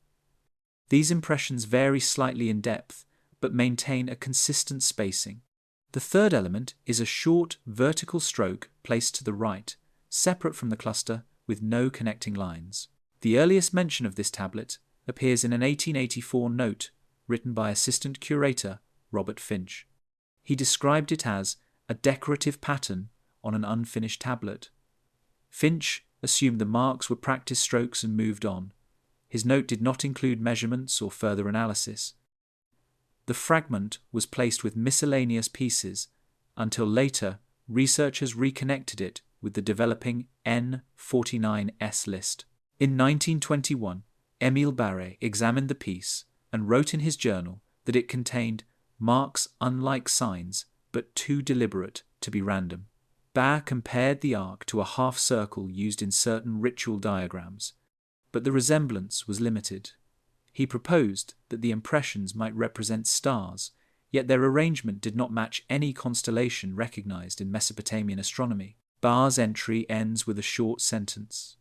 These impressions vary slightly in depth, but maintain a consistent spacing. The third element is a short vertical stroke placed to the right, separate from the cluster with no connecting lines. The earliest mention of this tablet appears in an 1884 note written by assistant curator Robert Finch. He described it as a decorative pattern on an unfinished tablet. Finch assumed the marks were practice strokes and moved on. His note did not include measurements or further analysis. The fragment was placed with miscellaneous pieces until later researchers reconnected it with the developing N49S list. In 1921, Émile Barré examined the piece and wrote in his journal that it contained marks unlike signs but too deliberate to be random. Barré compared the arc to a half circle used in certain ritual diagrams, but the resemblance was limited. He proposed that the impressions might represent stars, yet their arrangement did not match any constellation recognized in Mesopotamian astronomy. Barré's entry ends with a short sentence.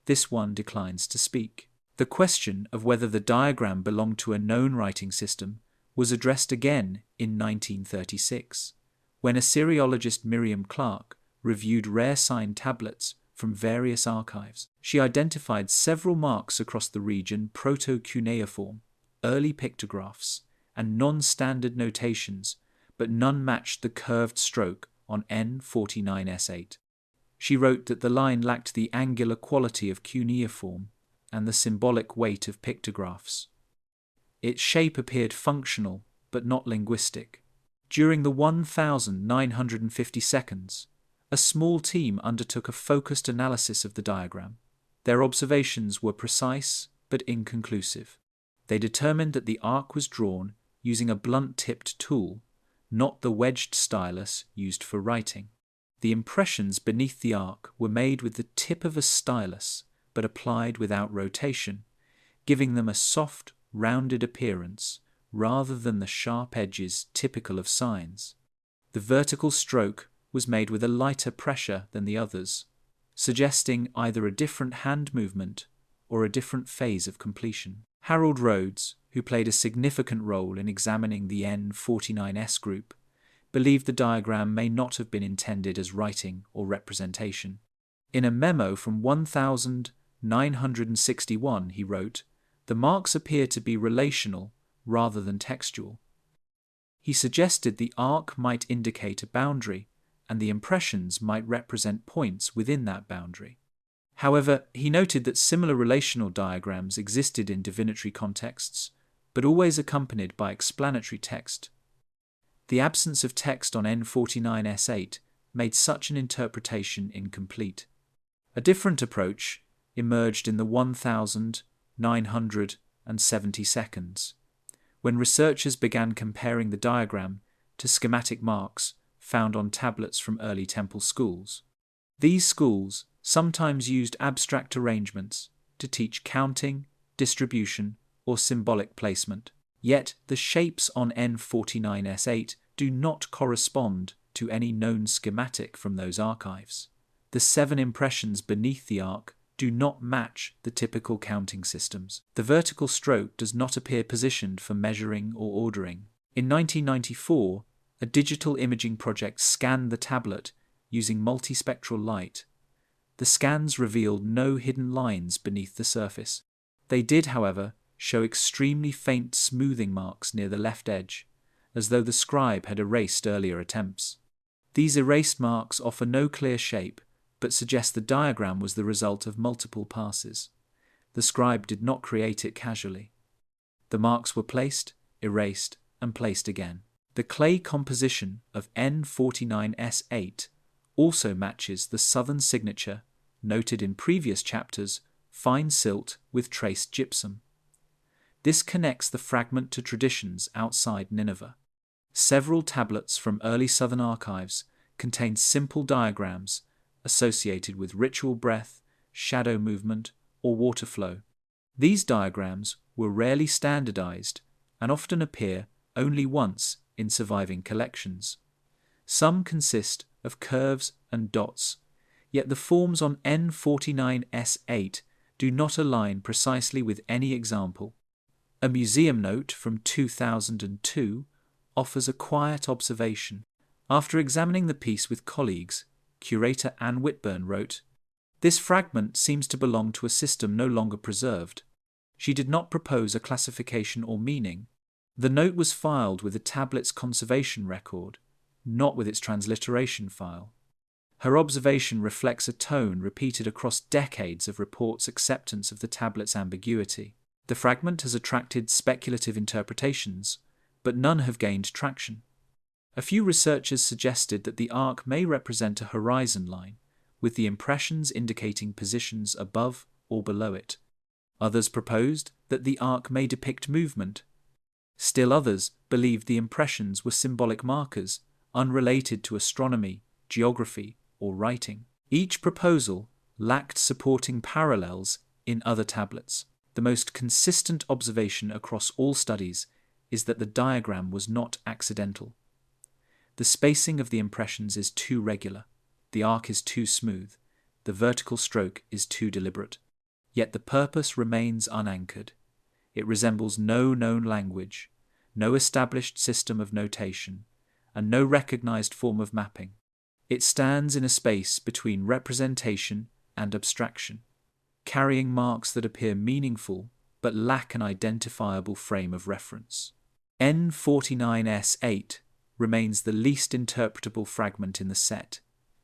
This one declines to speak. The question of whether the diagram belonged to a known writing system was addressed again in 1936, when Assyriologist Miriam Clark reviewed rare sign tablets from various archives. She identified several marks across the region: proto-cuneiform, early pictographs, and non-standard notations, but none matched the curved stroke on N49S8. She wrote that the line lacked the angular quality of cuneiform and the symbolic weight of pictographs. Its shape appeared functional, but not linguistic. During the 1,950 seconds, a small team undertook a focused analysis of the diagram. Their observations were precise but inconclusive. They determined that the arc was drawn using a blunt-tipped tool, not the wedged stylus used for writing. The impressions beneath the arc were made with the tip of a stylus, but applied without rotation, giving them a soft, rounded appearance rather than the sharp edges typical of signs. The vertical stroke was made with a lighter pressure than the others, suggesting either a different hand movement or a different phase of completion. Harold Rhodes, who played a significant role in examining the N49S group, believed the diagram may not have been intended as writing or representation. In a memo from 1961, he wrote, "The marks appear to be relational rather than textual." He suggested the arc might indicate a boundary, and the impressions might represent points within that boundary. However, he noted that similar relational diagrams existed in divinatory contexts, but always accompanied by explanatory text. The absence of text on N49S8 made such an interpretation incomplete. A different approach emerged in the 1,970 seconds, when researchers began comparing the diagram to schematic marks found on tablets from early temple schools. These schools sometimes used abstract arrangements to teach counting, distribution, or symbolic placement. Yet the shapes on N49S8 do not correspond to any known schematic from those archives. The 7 impressions beneath the arc do not match the typical counting systems. The vertical stroke does not appear positioned for measuring or ordering. In 1994, a digital imaging project scanned the tablet using multispectral light. The scans revealed no hidden lines beneath the surface. They did, however, show extremely faint smoothing marks near the left edge, as though the scribe had erased earlier attempts. These erased marks offer no clear shape, but suggest the diagram was the result of multiple passes. The scribe did not create it casually. The marks were placed, erased, and placed again. The clay composition of N49S8 also matches the southern signature noted in previous chapters, fine silt with traced gypsum. This connects the fragment to traditions outside Nineveh. Several tablets from early southern archives contain simple diagrams associated with ritual breath, shadow movement, or water flow. These diagrams were rarely standardized and often appear only once in surviving collections. Some consist of curves and dots, yet the forms on N49S8 do not align precisely with any example. A museum note from 2002 offers a quiet observation. After examining the piece with colleagues, curator Anne Whitburn wrote, "This fragment seems to belong to a system no longer preserved." She did not propose a classification or meaning. The note was filed with the tablet's conservation record, not with its transliteration file. Her observation reflects a tone repeated across decades of reports' acceptance of the tablet's ambiguity. The fragment has attracted speculative interpretations, but none have gained traction. A few researchers suggested that the arc may represent a horizon line, with the impressions indicating positions above or below it. Others proposed that the arc may depict movement. Still others believed the impressions were symbolic markers, unrelated to astronomy, geography, or writing. Each proposal lacked supporting parallels in other tablets. The most consistent observation across all studies is that the diagram was not accidental. The spacing of the impressions is too regular, the arc is too smooth, the vertical stroke is too deliberate. Yet the purpose remains unanchored. It resembles no known language, no established system of notation, and no recognized form of mapping. It stands in a space between representation and abstraction, carrying marks that appear meaningful but lack an identifiable frame of reference. N49S8 remains the least interpretable fragment in the set.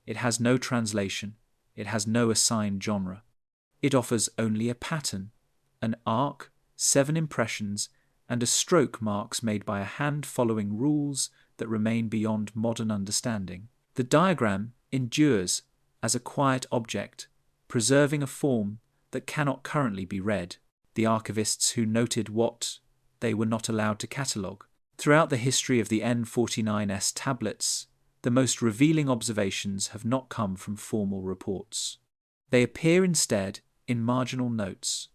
It has no translation, it has no assigned genre. It offers only a pattern, an arc, 7 impressions, and a stroke marks made by a hand following rules that remain beyond modern understanding. The diagram endures as a quiet object, preserving a form that cannot currently be read. The archivists who noted what they were not allowed to catalogue. Throughout the history of the N49S tablets, the most revealing observations have not come from formal reports. They appear instead in marginal notes,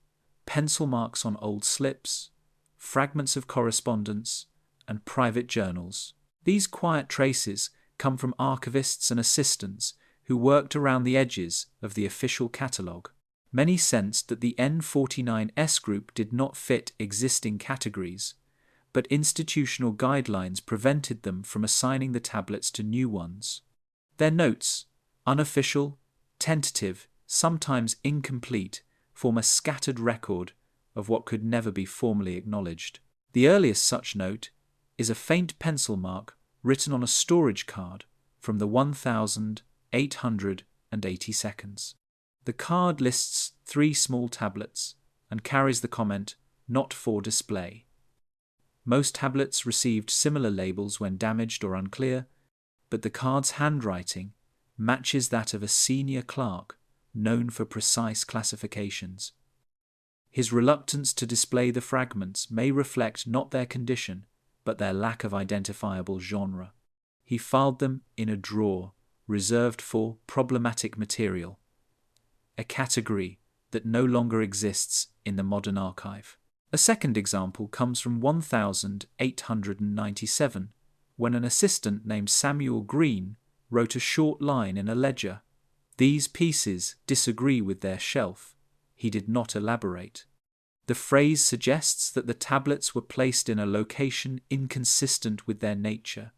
pencil marks on old slips, fragments of correspondence, and private journals. These quiet traces come from archivists and assistants who worked around the edges of the official catalogue. Many sensed that the N49S group did not fit existing categories, but institutional guidelines prevented them from assigning the tablets to new ones. Their notes, unofficial, tentative, sometimes incomplete, form a scattered record of what could never be formally acknowledged. The earliest such note is a faint pencil mark written on a storage card from the 1880 seconds. The card lists 3 small tablets and carries the comment, "Not for display." Most tablets received similar labels when damaged or unclear, but the card's handwriting matches that of a senior clerk known for precise classifications. His reluctance to display the fragments may reflect not their condition, but their lack of identifiable genre. He filed them in a drawer reserved for problematic material, a category that no longer exists in the modern archive. A second example comes from 1897, when an assistant named Samuel Green wrote a short line in a ledger. "These pieces disagree with their shelf." He did not elaborate. The phrase suggests that the tablets were placed in a location inconsistent with their nature.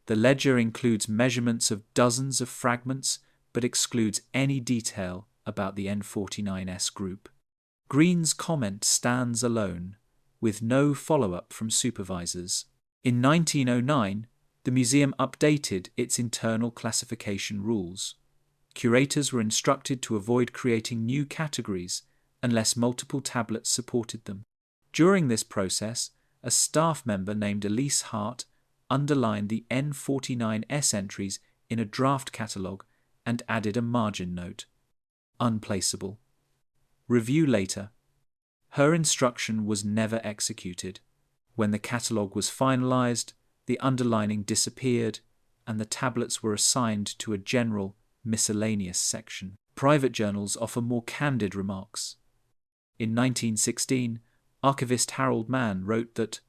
The ledger includes measurements of dozens of fragments, but excludes any detail about the N49S group. Green's comment stands alone, with no follow-up from supervisors. In 1909, the museum updated its internal classification rules. Curators were instructed to avoid creating new categories unless multiple tablets supported them. During this process, a staff member named Elise Hart underlined the N49S entries in a draft catalogue and added a margin note. Unplaceable. Review later. Her instruction was never executed. When the catalogue was finalised, the underlining disappeared and the tablets were assigned to a general, miscellaneous section. Private journals offer more candid remarks. In 1916, archivist Harold Mann wrote that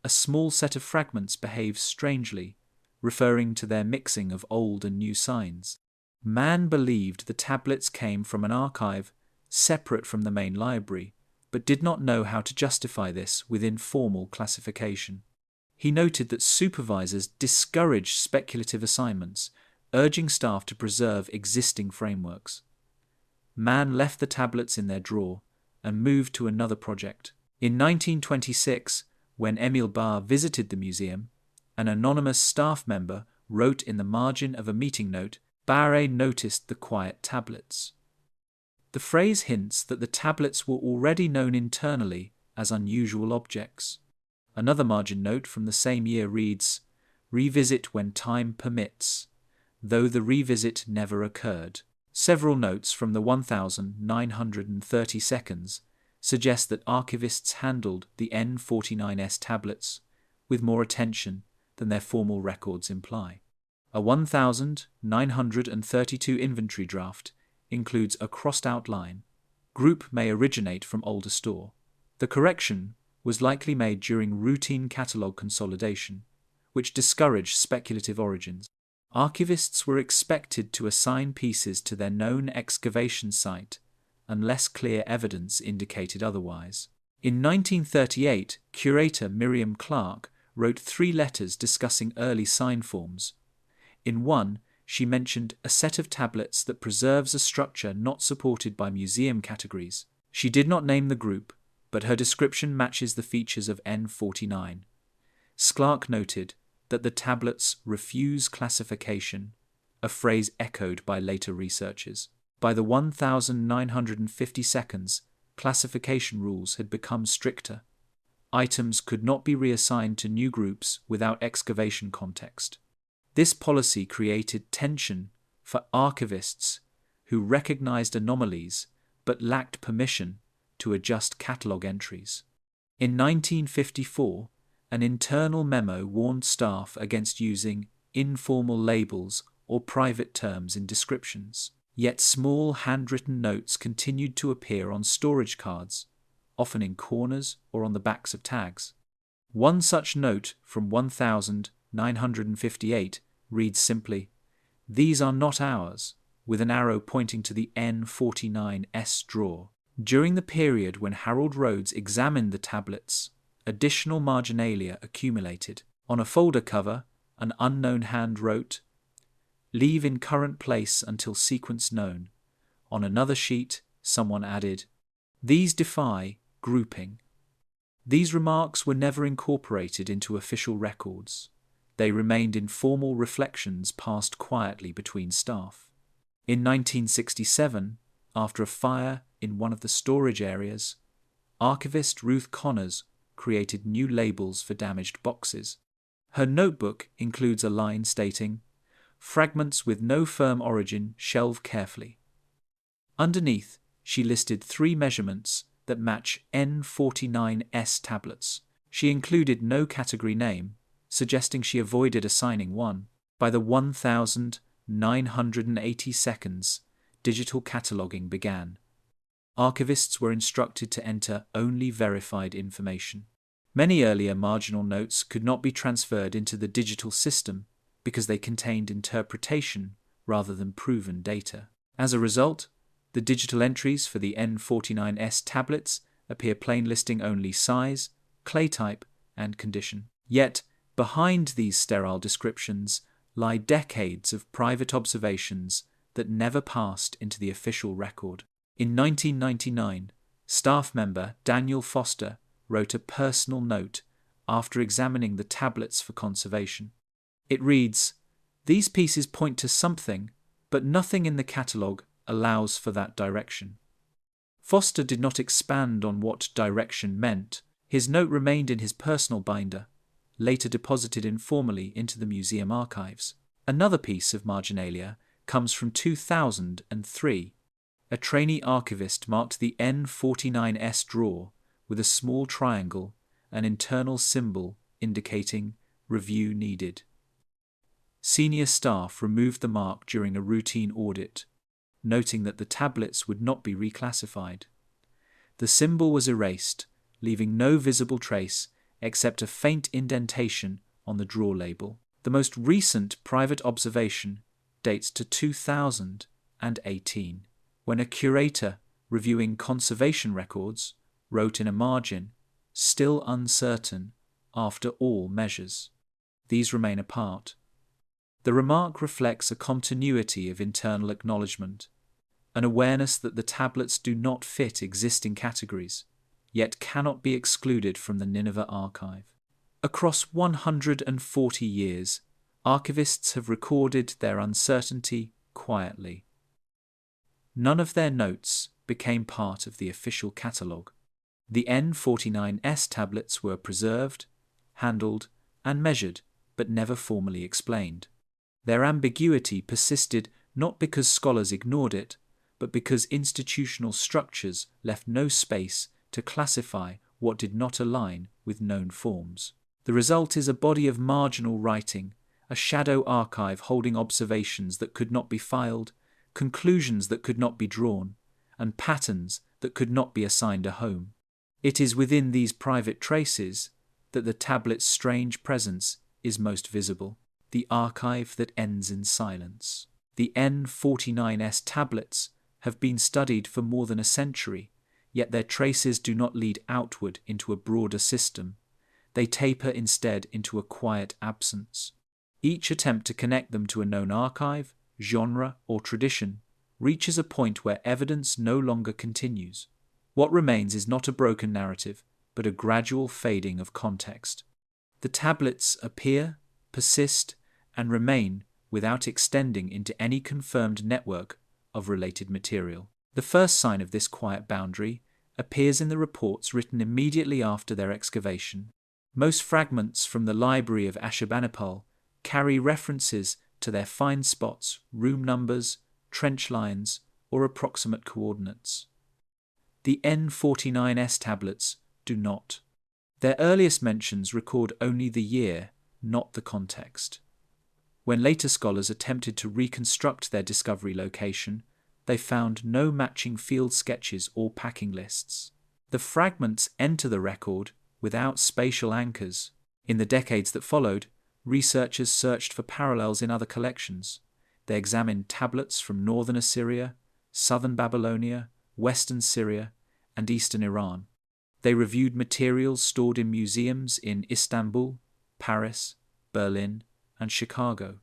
a small set of fragments behaves strangely, referring to their mixing of old and new signs. Mann believed the tablets came from an archive separate from the main library, but did not know how to justify this within formal classification. He noted that supervisors discouraged speculative assignments, urging staff to preserve existing frameworks. Mann left the tablets in their drawer and moved to another project. In 1926, when Emil Barr visited the museum, an anonymous staff member wrote in the margin of a meeting note, "Barre noticed the quiet tablets." The phrase hints that the tablets were already known internally as unusual objects. Another margin note from the same year reads, "Revisit when time permits," though the revisit never occurred. Several notes from the 1930 seconds suggest that archivists handled the N49S tablets with more attention than their formal records imply. A 1932 inventory draft includes a crossed-out line. Group may originate from older store. The correction was likely made during routine catalogue consolidation, which discouraged speculative origins. Archivists were expected to assign pieces to their known excavation site unless clear evidence indicated otherwise. In 1938, curator Miriam Clark wrote 3 letters discussing early sign forms. In one, she mentioned a set of tablets that preserves a structure not supported by museum categories. She did not name the group, but her description matches the features of N49. Clark noted that the tablets refuse classification, a phrase echoed by later researchers. By the 1950 seconds, classification rules had become stricter. Items could not be reassigned to new groups without excavation context. This policy created tension for archivists who recognized anomalies but lacked permission to adjust catalogue entries. In 1954, an internal memo warned staff against using informal labels or private terms in descriptions. Yet small handwritten notes continued to appear on storage cards, often in corners or on the backs of tags. One such note from 1958 reads simply, "These are not ours," with an arrow pointing to the N49S drawer. During the period when Harold Rhodes examined the tablets, additional marginalia accumulated. On a folder cover, an unknown hand wrote, "Leave in current place until sequence known." On another sheet, someone added, "These defy grouping." These remarks were never incorporated into official records. They remained informal reflections passed quietly between staff. In 1967, after a fire in one of the storage areas, archivist Ruth Connors created new labels for damaged boxes. Her notebook includes a line stating, "Fragments with no firm origin shelve carefully." Underneath, she listed 3 measurements that match N49S tablets. She included no category name, suggesting she avoided assigning one. By the 1980 seconds, digital cataloguing began. Archivists were instructed to enter only verified information. Many earlier marginal notes could not be transferred into the digital system because they contained interpretation rather than proven data. As a result, the digital entries for the N49S tablets appear plain listing only size, clay type, and condition. Yet, behind these sterile descriptions lie decades of private observations that never passed into the official record. In 1999, staff member Daniel Foster wrote a personal note after examining the tablets for conservation. It reads, "These pieces point to something, but nothing in the catalogue allows for that direction." Foster did not expand on what direction meant, His note remained in his personal binder, later deposited informally into the museum archives. Another piece of marginalia comes from 2003. A trainee archivist marked the N49S drawer with a small triangle, an internal symbol indicating review needed. Senior staff removed the mark during a routine audit, noting that the tablets would not be reclassified. The symbol was erased, leaving no visible trace except a faint indentation on the drawer label. The most recent private observation dates to 2018, when a curator reviewing conservation records wrote in a margin, "Still uncertain after all measures." These remain apart. The remark reflects a continuity of internal acknowledgement, an awareness that the tablets do not fit existing categories, yet cannot be excluded from the Nineveh archive. Across 140 years, archivists have recorded their uncertainty quietly. None of their notes became part of the official catalogue. The N49S tablets were preserved, handled, and measured, but never formally explained. Their ambiguity persisted not because scholars ignored it, but because institutional structures left no space to classify what did not align with known forms. The result is a body of marginal writing, a shadow archive holding observations that could not be filed, conclusions that could not be drawn, and patterns that could not be assigned a home. It is within these private traces that the tablet's strange presence is most visible, the archive that ends in silence. The N49S tablets have been studied for more than a century, yet their traces do not lead outward into a broader system. They taper instead into a quiet absence. Each attempt to connect them to a known archive, genre, or tradition reaches a point where evidence no longer continues. What remains is not a broken narrative, but a gradual fading of context. The tablets appear, persist, and remain without extending into any confirmed network of related material. The first sign of this quiet boundary appears in the reports written immediately after their excavation. Most fragments from the Library of Ashurbanipal carry references to their find spots, room numbers, trench lines, or approximate coordinates. The N49S tablets do not. Their earliest mentions record only the year, not the context. When later scholars attempted to reconstruct their discovery location, they found no matching field sketches or packing lists. The fragments enter the record without spatial anchors. In the decades that followed, researchers searched for parallels in other collections. They examined tablets from northern Assyria, southern Babylonia, western Syria, and eastern Iran. They reviewed materials stored in museums in Istanbul, Paris, Berlin, and Chicago.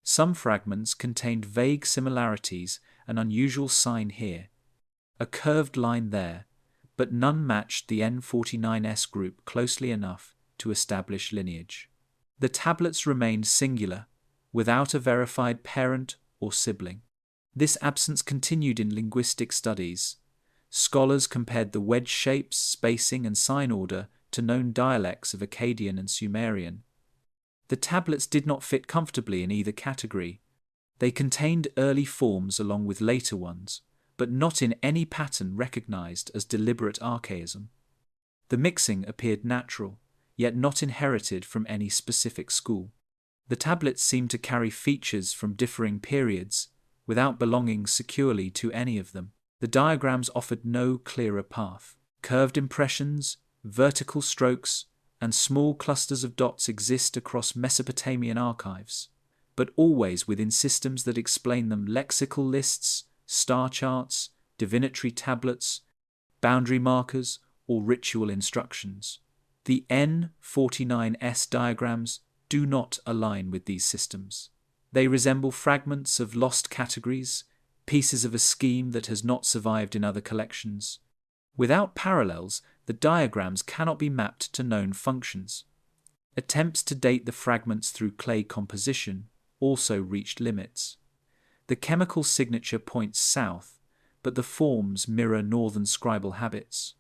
Some fragments contained vague similarities, an unusual sign here, a curved line there, but none matched the N49S group closely enough to establish lineage. The tablets remained singular, without a verified parent or sibling. This absence continued in linguistic studies. Scholars compared the wedge shapes, spacing, and sign order to known dialects of Akkadian and Sumerian. The tablets did not fit comfortably in either category. They contained early forms along with later ones, but not in any pattern recognized as deliberate archaism. The mixing appeared natural, yet not inherited from any specific school. The tablets seemed to carry features from differing periods, without belonging securely to any of them. The diagrams offered no clearer path. Curved impressions, vertical strokes, and small clusters of dots exist across Mesopotamian archives, but always within systems that explain them: lexical lists, star charts, divinatory tablets, boundary markers, or ritual instructions. The N49S diagrams do not align with these systems. They resemble fragments of lost categories, pieces of a scheme that has not survived in other collections. Without parallels, the diagrams cannot be mapped to known functions. Attempts to date the fragments through clay composition also reached limits. The chemical signature points south, but the forms mirror northern scribal habits.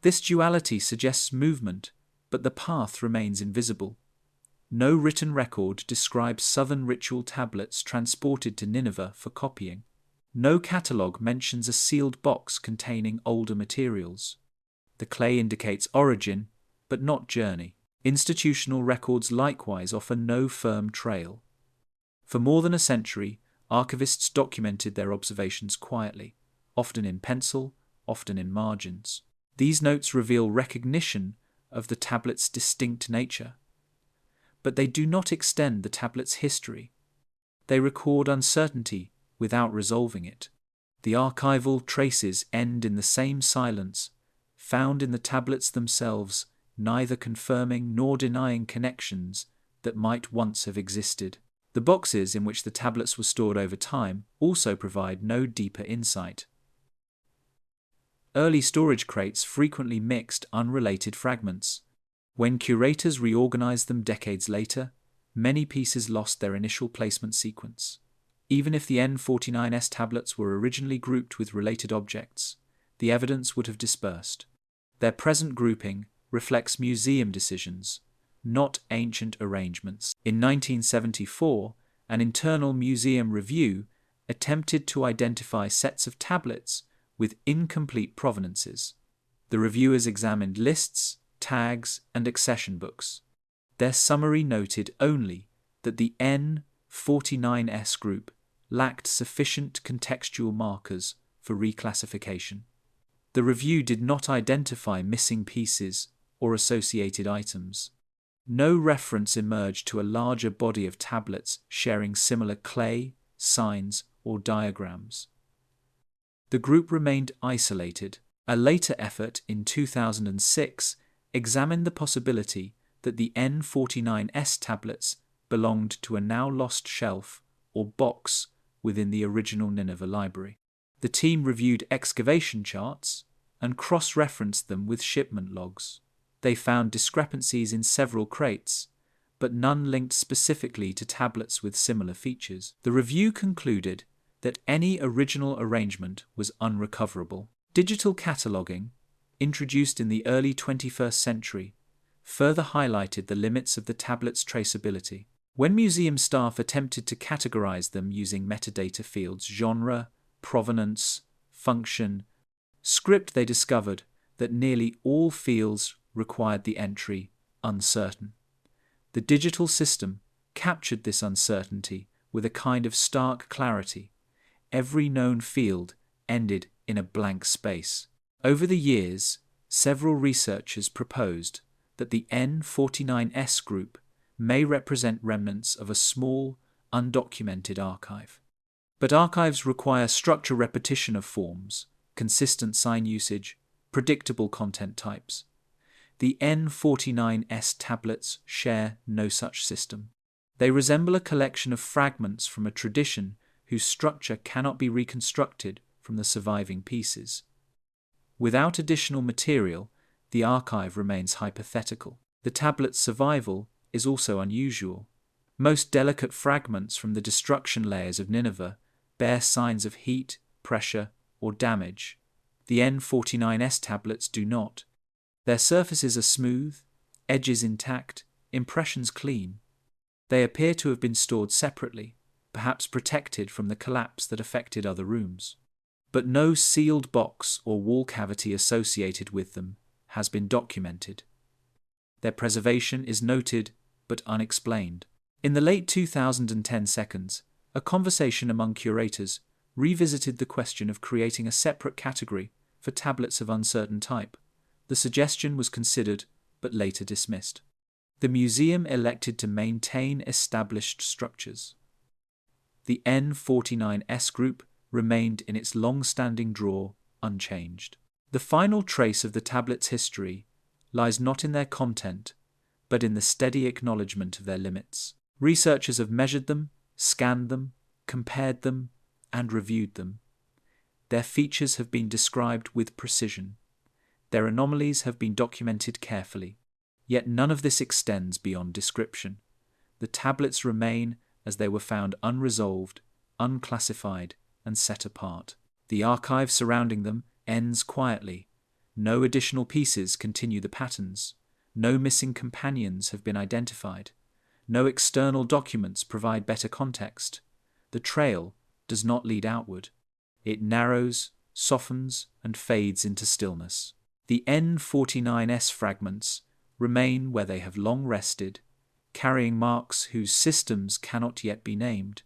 This duality suggests movement, but the path remains invisible. No written record describes southern ritual tablets transported to Nineveh for copying. No catalogue mentions a sealed box containing older materials. The clay indicates origin, but not journey. Institutional records likewise offer no firm trail. For more than a century, archivists documented their observations quietly, often in pencil, often in margins. These notes reveal recognition of the tablet's distinct nature. But they do not extend the tablet's history. They record uncertainty without resolving it. The archival traces end in the same silence, found in the tablets themselves, neither confirming nor denying connections that might once have existed. The boxes in which the tablets were stored over time also provide no deeper insight. Early storage crates frequently mixed unrelated fragments. When curators reorganized them decades later, many pieces lost their initial placement sequence. Even if the N49S tablets were originally grouped with related objects, the evidence would have dispersed. Their present grouping reflects museum decisions, not ancient arrangements. In 1974, an internal museum review attempted to identify sets of tablets with incomplete provenances. The reviewers examined lists, tags, and accession books. Their summary noted only that the N49S group lacked sufficient contextual markers for reclassification. The review did not identify missing pieces or associated items. No reference emerged to a larger body of tablets sharing similar clay, signs, or diagrams. The group remained isolated. A later effort in 2006 examined the possibility that the N49S tablets belonged to a now lost shelf or box within the original Nineveh library. The team reviewed excavation charts and cross-referenced them with shipment logs. They found discrepancies in several crates, but none linked specifically to tablets with similar features. The review concluded that any original arrangement was unrecoverable. Digital cataloguing, introduced in the early 21st century, further highlighted the limits of the tablet's traceability. When museum staff attempted to categorize them using metadata fields genre, provenance, function, script, they discovered that nearly all fields required the entry uncertain. The digital system captured this uncertainty with a kind of stark clarity. Every known field ended in a blank space. Over the years, several researchers proposed that the N49S group may represent remnants of a small, undocumented archive. But archives require structure repetition of forms, consistent sign usage, predictable content types. The N49S tablets share no such system. They resemble a collection of fragments from a tradition whose structure cannot be reconstructed from the surviving pieces. Without additional material, the archive remains hypothetical. The tablet's survival is also unusual. Most delicate fragments from the destruction layers of Nineveh bear signs of heat, pressure, or damage. The N49S tablets do not. Their surfaces are smooth, edges intact, impressions clean. They appear to have been stored separately, perhaps protected from the collapse that affected other rooms. But no sealed box or wall cavity associated with them has been documented. Their preservation is noted but unexplained. In the late 2010 seconds, a conversation among curators revisited the question of creating a separate category for tablets of uncertain type. The suggestion was considered but later dismissed. The museum elected to maintain established structures. The N49S group remained in its long-standing drawer unchanged. The final trace of the tablet's history lies not in their content, but in the steady acknowledgement of their limits. Researchers have measured them, scanned them, compared them, and reviewed them. Their features have been described with precision. Their anomalies have been documented carefully. Yet none of this extends beyond description. The tablets remain as they were found unresolved, unclassified, and set apart. The archive surrounding them ends quietly, No additional pieces continue the patterns. No missing companions have been identified. No external documents provide better context. The trail does not lead outward. It narrows, softens, and fades into stillness. The N49S fragments remain where they have long rested, carrying marks whose systems cannot yet be named,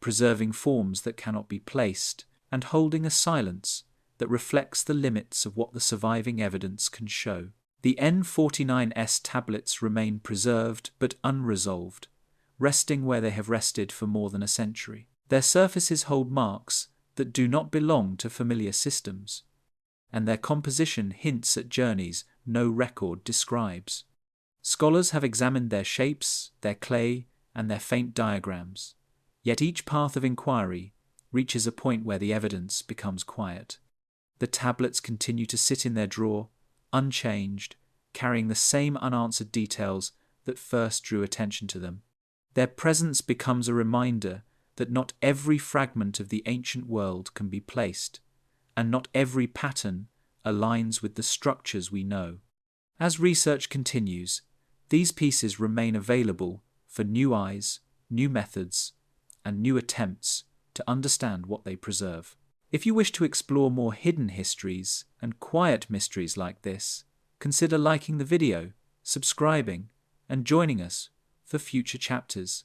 preserving forms that cannot be placed, and holding a silence that reflects the limits of what the surviving evidence can show. The N49S tablets remain preserved but unresolved, resting where they have rested for more than a century. Their surfaces hold marks that do not belong to familiar systems, and their composition hints at journeys no record describes. Scholars have examined their shapes, their clay, and their faint diagrams, yet each path of inquiry reaches a point where the evidence becomes quiet. The tablets continue to sit in their drawer, unchanged, carrying the same unanswered details that first drew attention to them. Their presence becomes a reminder that not every fragment of the ancient world can be placed, and not every pattern aligns with the structures we know. As research continues, these pieces remain available for new eyes, new methods, and new attempts to understand what they preserve. If you wish to explore more hidden histories and quiet mysteries like this, consider liking the video, subscribing, and joining us for future chapters.